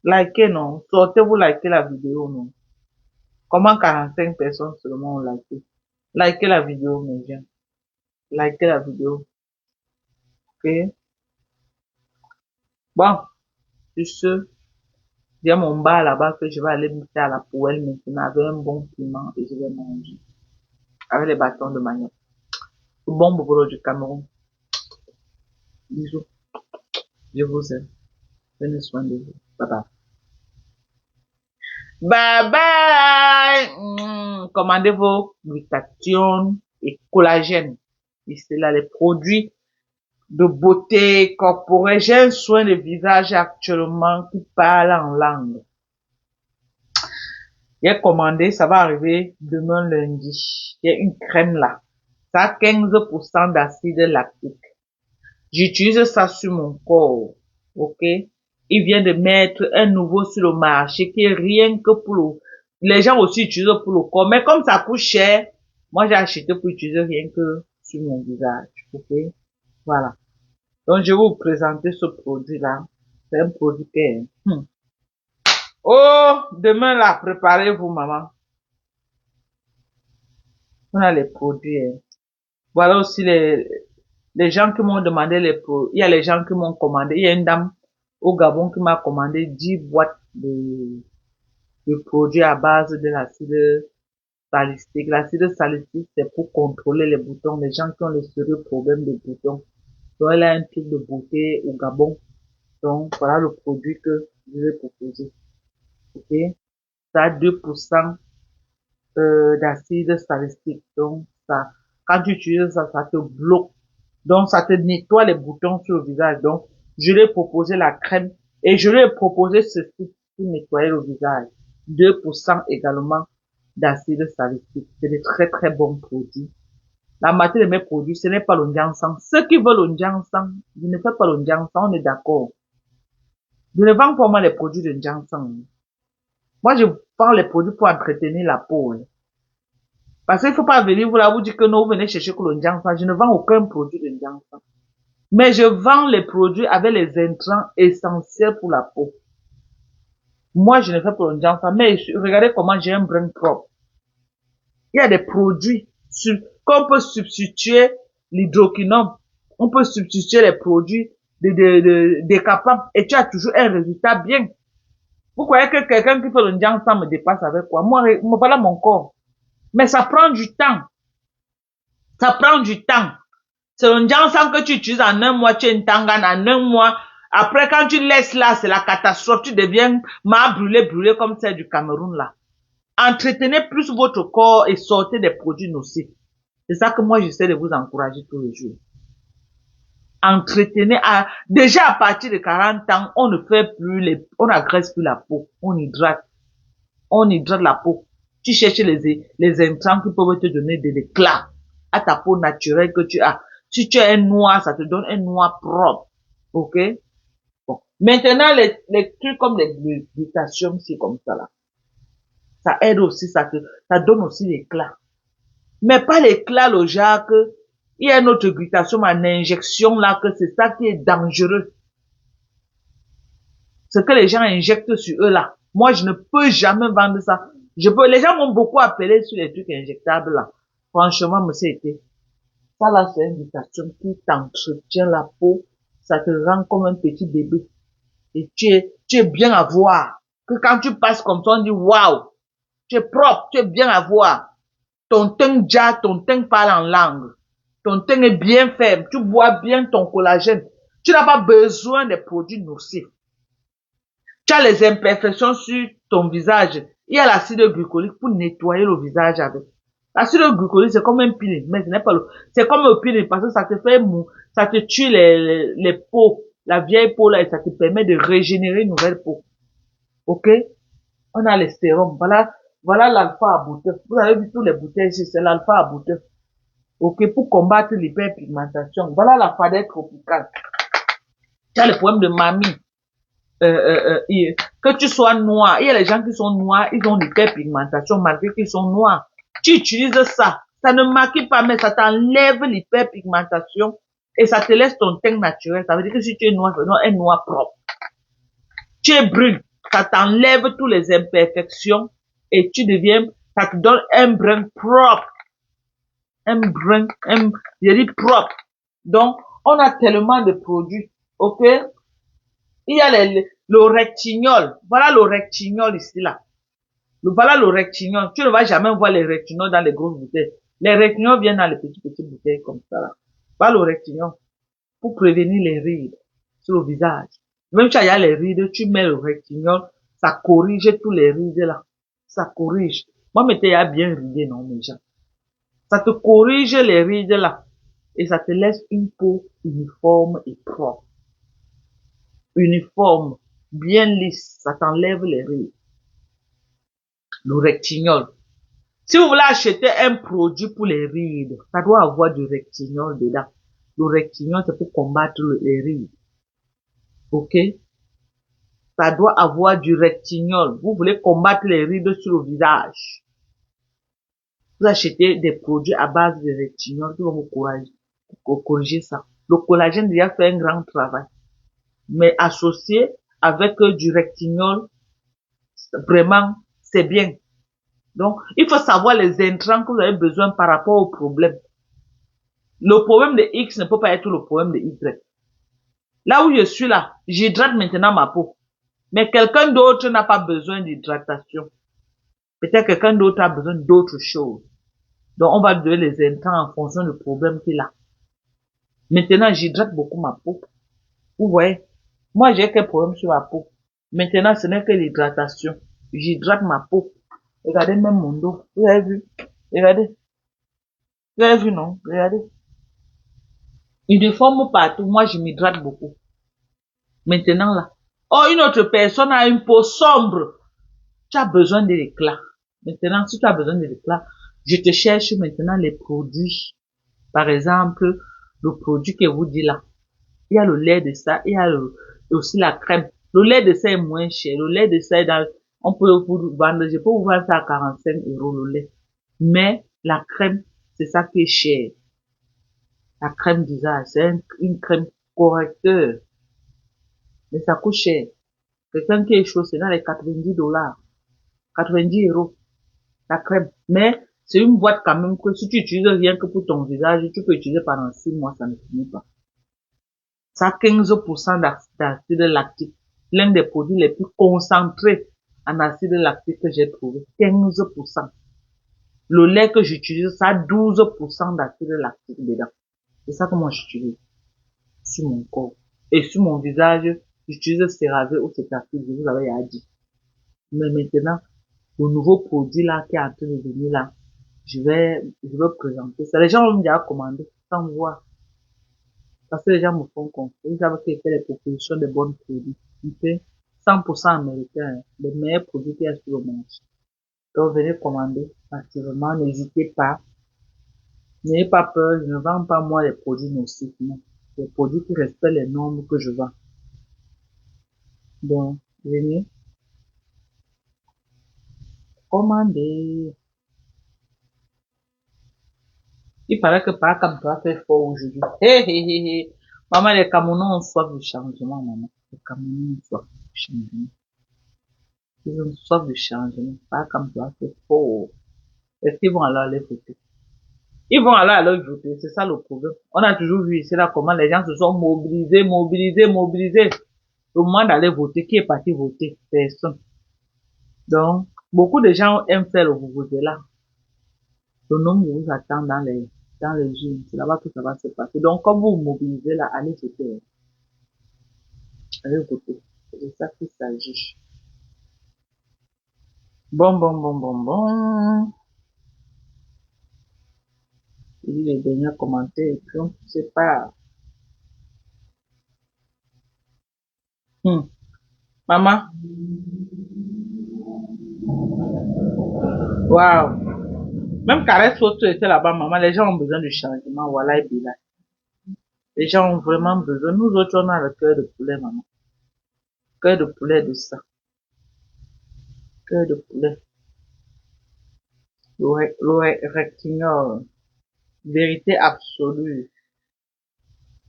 [SPEAKER 2] Likez, non? Sortez-vous liker la vidéo, non? Comment 45 personnes seulement ont liké? Likez la vidéo, mes gens. Likez la vidéo. Ok? Bon, sur ce, il y a mon bar là-bas que je vais aller me faire à la poêle maintenant avec un bon piment et je vais manger. Avec les bâtons de manioc. Le bon boulot du Cameroun. Bisous. Je vous aime. Prenez soin de vous. Bye bye. Bye bye. Commandez vos glutathion et collagène. Ici là, les produits de beauté corporelle. J'ai un soin de visage actuellement qui parle en langue. J'ai commandé, ça va arriver demain lundi. Il y a une crème là. Ça a 15% d'acide lactique. J'utilise ça sur mon corps. Ok? Il vient de mettre un nouveau sur le marché qui est rien que pour le... Les gens aussi utilisent pour le corps. Mais comme ça coûte cher, moi j'ai acheté pour utiliser rien que sur mon visage. Ok? Voilà. Donc, je vais vous présenter ce produit-là. C'est un produit qui est... Oh, demain là, préparez-vous, maman. On a les produits. Voilà aussi les gens qui m'ont demandé les produits. Il y a les gens qui m'ont commandé. Il y a une dame au Gabon qui m'a commandé 10 boîtes de produits à base de l'acide salicylique. L'acide salicylique, c'est pour contrôler les boutons. Les gens qui ont les sérieux problèmes de boutons. Donc, elle a un truc de beauté au Gabon. Donc, voilà le produit que je vais proposer. Ok? Ça a 2% d'acide salicylique. Donc, ça, quand tu utilises ça, ça te bloque. Donc, ça te nettoie les boutons sur le visage. Donc, je lui ai proposé la crème et je lui ai proposé ceci pour nettoyer le visage. 2% également d'acide salicylique. C'est de très très bons produits. La moitié de mes produits, ce n'est pas le Ndiansang. Ceux qui veulent le Ndiansang, je ne fais pas le Ndiansang, on est d'accord. Je ne vends pas moi les produits de Ndiansang. Moi, je vends les produits pour entretenir la peau. Parce qu'il ne faut pas venir vous dire que non, vous venez chercher que le Ndiansang. Je ne vends aucun produit de Ndiansang. Mais je vends les produits avec les intrants essentiels pour la peau. Moi, je ne fais pas le Ndiansang. Mais regardez comment j'ai un brin propre. Il y a des produits qu'on peut substituer l'hydroquinone. On peut substituer les produits des capables et tu as toujours un résultat bien. Vous croyez que quelqu'un qui fait le Ndiansang me dépasse avec quoi? Moi, voilà mon corps. Mais ça prend du temps. Ça prend du temps. C'est le Ndiansang que tu utilises en un mois, tu es une tangane en un mois. Après, quand tu laisses là, c'est la catastrophe. Tu deviens brûlé comme celle du Cameroun là. Entretenez plus votre corps et sortez des produits nocifs. C'est ça que moi, j'essaie de vous encourager tous les jours. Entretenez, déjà à partir de 40 ans, on ne fait plus on n'agresse plus la peau. On hydrate la peau. Tu cherches les intrants qui peuvent te donner de l'éclat à ta peau naturelle que tu as. Si tu as un noir, ça te donne un noir propre. Ok? Bon. Maintenant, les trucs comme les glutations, c'est comme ça là. Ça aide aussi, ça donne aussi l'éclat. Mais pas l'éclat, le genre que, il y a une autre glutation en injection là, que c'est ça qui est dangereux. Ce que les gens injectent sur eux là. Moi, je ne peux jamais vendre ça. Les gens m'ont beaucoup appelé sur les trucs injectables là. Franchement, monsieur était. Ça là, c'est une glutation qui t'entretient la peau. Ça te rend comme un petit bébé. Et tu es bien à voir. Que quand tu passes comme ça, on dit waouh. Tu es propre, tu es bien à voir. Ton teint parle en langue. Ton teint est bien ferme. Tu bois bien ton collagène. Tu n'as pas besoin des produits nocifs. Tu as les imperfections sur ton visage. Il y a l'acide glycolique pour nettoyer le visage avec. L'acide glycolique, c'est comme un peeling, mais ce n'est pas c'est comme un peeling parce que ça te fait mou, ça te tue les peaux, la vieille peau là, et ça te permet de régénérer une nouvelle peau. Ok? On a les sérums. Voilà l'alpha à bouteille. Vous avez vu tous les bouteilles ici, c'est l'alpha à bouteille. Ok? Pour combattre l'hyperpigmentation. Voilà la fadette tropicale. Tu as le problème de mamie. Que tu sois noir, il y a les gens qui sont noirs, ils ont l'hyperpigmentation malgré qu'ils sont noirs. Tu utilises ça, ça ne maquille pas, mais ça t'enlève l'hyperpigmentation et ça te laisse ton teint naturel. Ça veut dire que si tu es noir, c'est un noir propre. Tu es brune, ça t'enlève toutes les imperfections et tu deviens, ça te donne un brin propre. Je dis propre. Donc, on a tellement de produits, ok? Il y a le rectignol. Voilà le rectignol ici, là. Voilà le rectignol. Tu ne vas jamais voir les rectignols dans les grosses bouteilles. Les rectignols viennent dans les petites bouteilles comme ça, là. Voilà le rectignol. Pour prévenir les rides sur le visage. Même si il y a les rides, tu mets le rectignol, ça corrige tous les rides, là. Ça corrige. Moi, il y a bien ridé, non, mes gens. Ça te corrige les rides, là. Et ça te laisse une peau uniforme et propre. Uniforme, bien lisse, ça t'enlève les rides. Le rectignol. Si vous voulez acheter un produit pour les rides, ça doit avoir du rectignol dedans. Le rectignol, c'est pour combattre les rides. Ok? Ça doit avoir du rectignol. Vous voulez combattre les rides sur le visage. Vous achetez des produits à base de rectignol qui vont vous corriger ça. Le collagène déjà fait un grand travail. Mais associé avec du rectignol, vraiment, c'est bien. Donc, il faut savoir les intrants que vous avez besoin par rapport au problème. Le problème de X ne peut pas être le problème de Y. Là où je suis là, j'hydrate maintenant ma peau. Mais quelqu'un d'autre n'a pas besoin d'hydratation. Peut-être quelqu'un d'autre a besoin d'autre chose. Donc, on va donner les intrants en fonction du problème qu'il a. Maintenant, j'hydrate beaucoup ma peau. Vous voyez, moi, j'ai quel problème sur ma peau. Maintenant, ce n'est que l'hydratation. J'hydrate ma peau. Regardez même mon dos. Vous avez vu? Regardez. Vous avez vu, non? Regardez. Uniforme partout. Moi, je m'hydrate beaucoup. Maintenant, là. Oh, une autre personne a une peau sombre. Tu as besoin de l'éclat. Maintenant, si tu as besoin de l'éclat, je te cherche maintenant les produits. Par exemple, le produit que vous dit là. Il y a le lait de ça, il y a aussi la crème. Le lait de ça est moins cher. Le lait de ça est dans, on peut vous vendre, je peux vous vendre ça à 45 € le lait. Mais la crème, c'est ça qui est cher. La crème du visage, c'est une crème correcteur. Mais ça coûte cher. Quelqu'un qui est chaud, c'est dans les 90 $. 90 €. La crème. Mais c'est une boîte quand même que si tu utilises rien que pour ton visage, tu peux utiliser pendant 6 mois, ça ne finit pas. Ça a 15% d'acide lactique. L'un des produits les plus concentrés en acide lactique que j'ai trouvé. 15%. Le lait que j'utilise, ça a 12% d'acide lactique dedans. C'est ça que moi j'utilise sur mon corps. Et sur mon visage, j'utilise CeraVe ou Cetaphil, je vous avais dit. Mais maintenant, le nouveau produit là qui est en train de venir là, je vais présenter ça. Les gens vont me déjà commander sans voir. Parce que les gens me font confiance. Ils savent que c'est les propositions de bons produits. Okay? 100% américains. Les meilleurs produits qu'il y a sur le marché. Donc, venez commander activement. N'hésitez pas. N'ayez pas peur. Je ne vends pas moi les produits nocifs. Non. Les produits qui respectent les normes que je vends. Donc, venez commander. Il paraît que par comme toi fait fort aujourd'hui. Hé, hé, hé, hé. Maman, les Camerounais ont soif du changement, maman. Les Camerounais ont soif du changement. Ils ont soif du changement. Pas comme toi fait fort. Est-ce qu'ils vont alors aller voter? Ils vont alors aller voter. C'est ça le problème. On a toujours vu ici là comment les gens se sont mobilisés. Le moment d'aller voter, qui est parti voter? Personne. Donc, beaucoup de gens aiment faire le voter là. Le nombre vous attend dans les urnes. C'est là-bas que ça va se passer. Donc, comme vous vous mobilisez là, allez voter. Allez voter. C'est de ça qu'il s'agit. Bon. Il dit les derniers commentaires et puis on ne sait pas. Maman. Waouh. Même Caresse Auto était là-bas, maman. Les gens ont besoin de changement. Voilà, et puis là. Les gens ont vraiment besoin. Nous autres, on a le cœur de poulet, maman. Cœur de poulet de ça. Cœur de poulet. Le rectignol. Vérité absolue.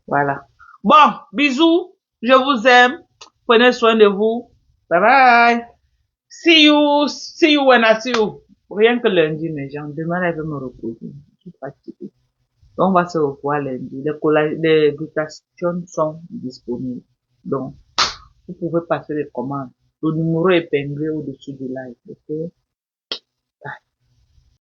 [SPEAKER 2] Voilà. Bon, bisous. Je vous aime. Prenez soin de vous. Bye bye. See you when I see you. Rien que lundi, mes gens. Demain, elle va me reposer. Je suis fatiguée. On va se revoir lundi. Les glutations sont disponibles. Donc, vous pouvez passer les commandes. Le numéro est épinglé au-dessus du live. Ok?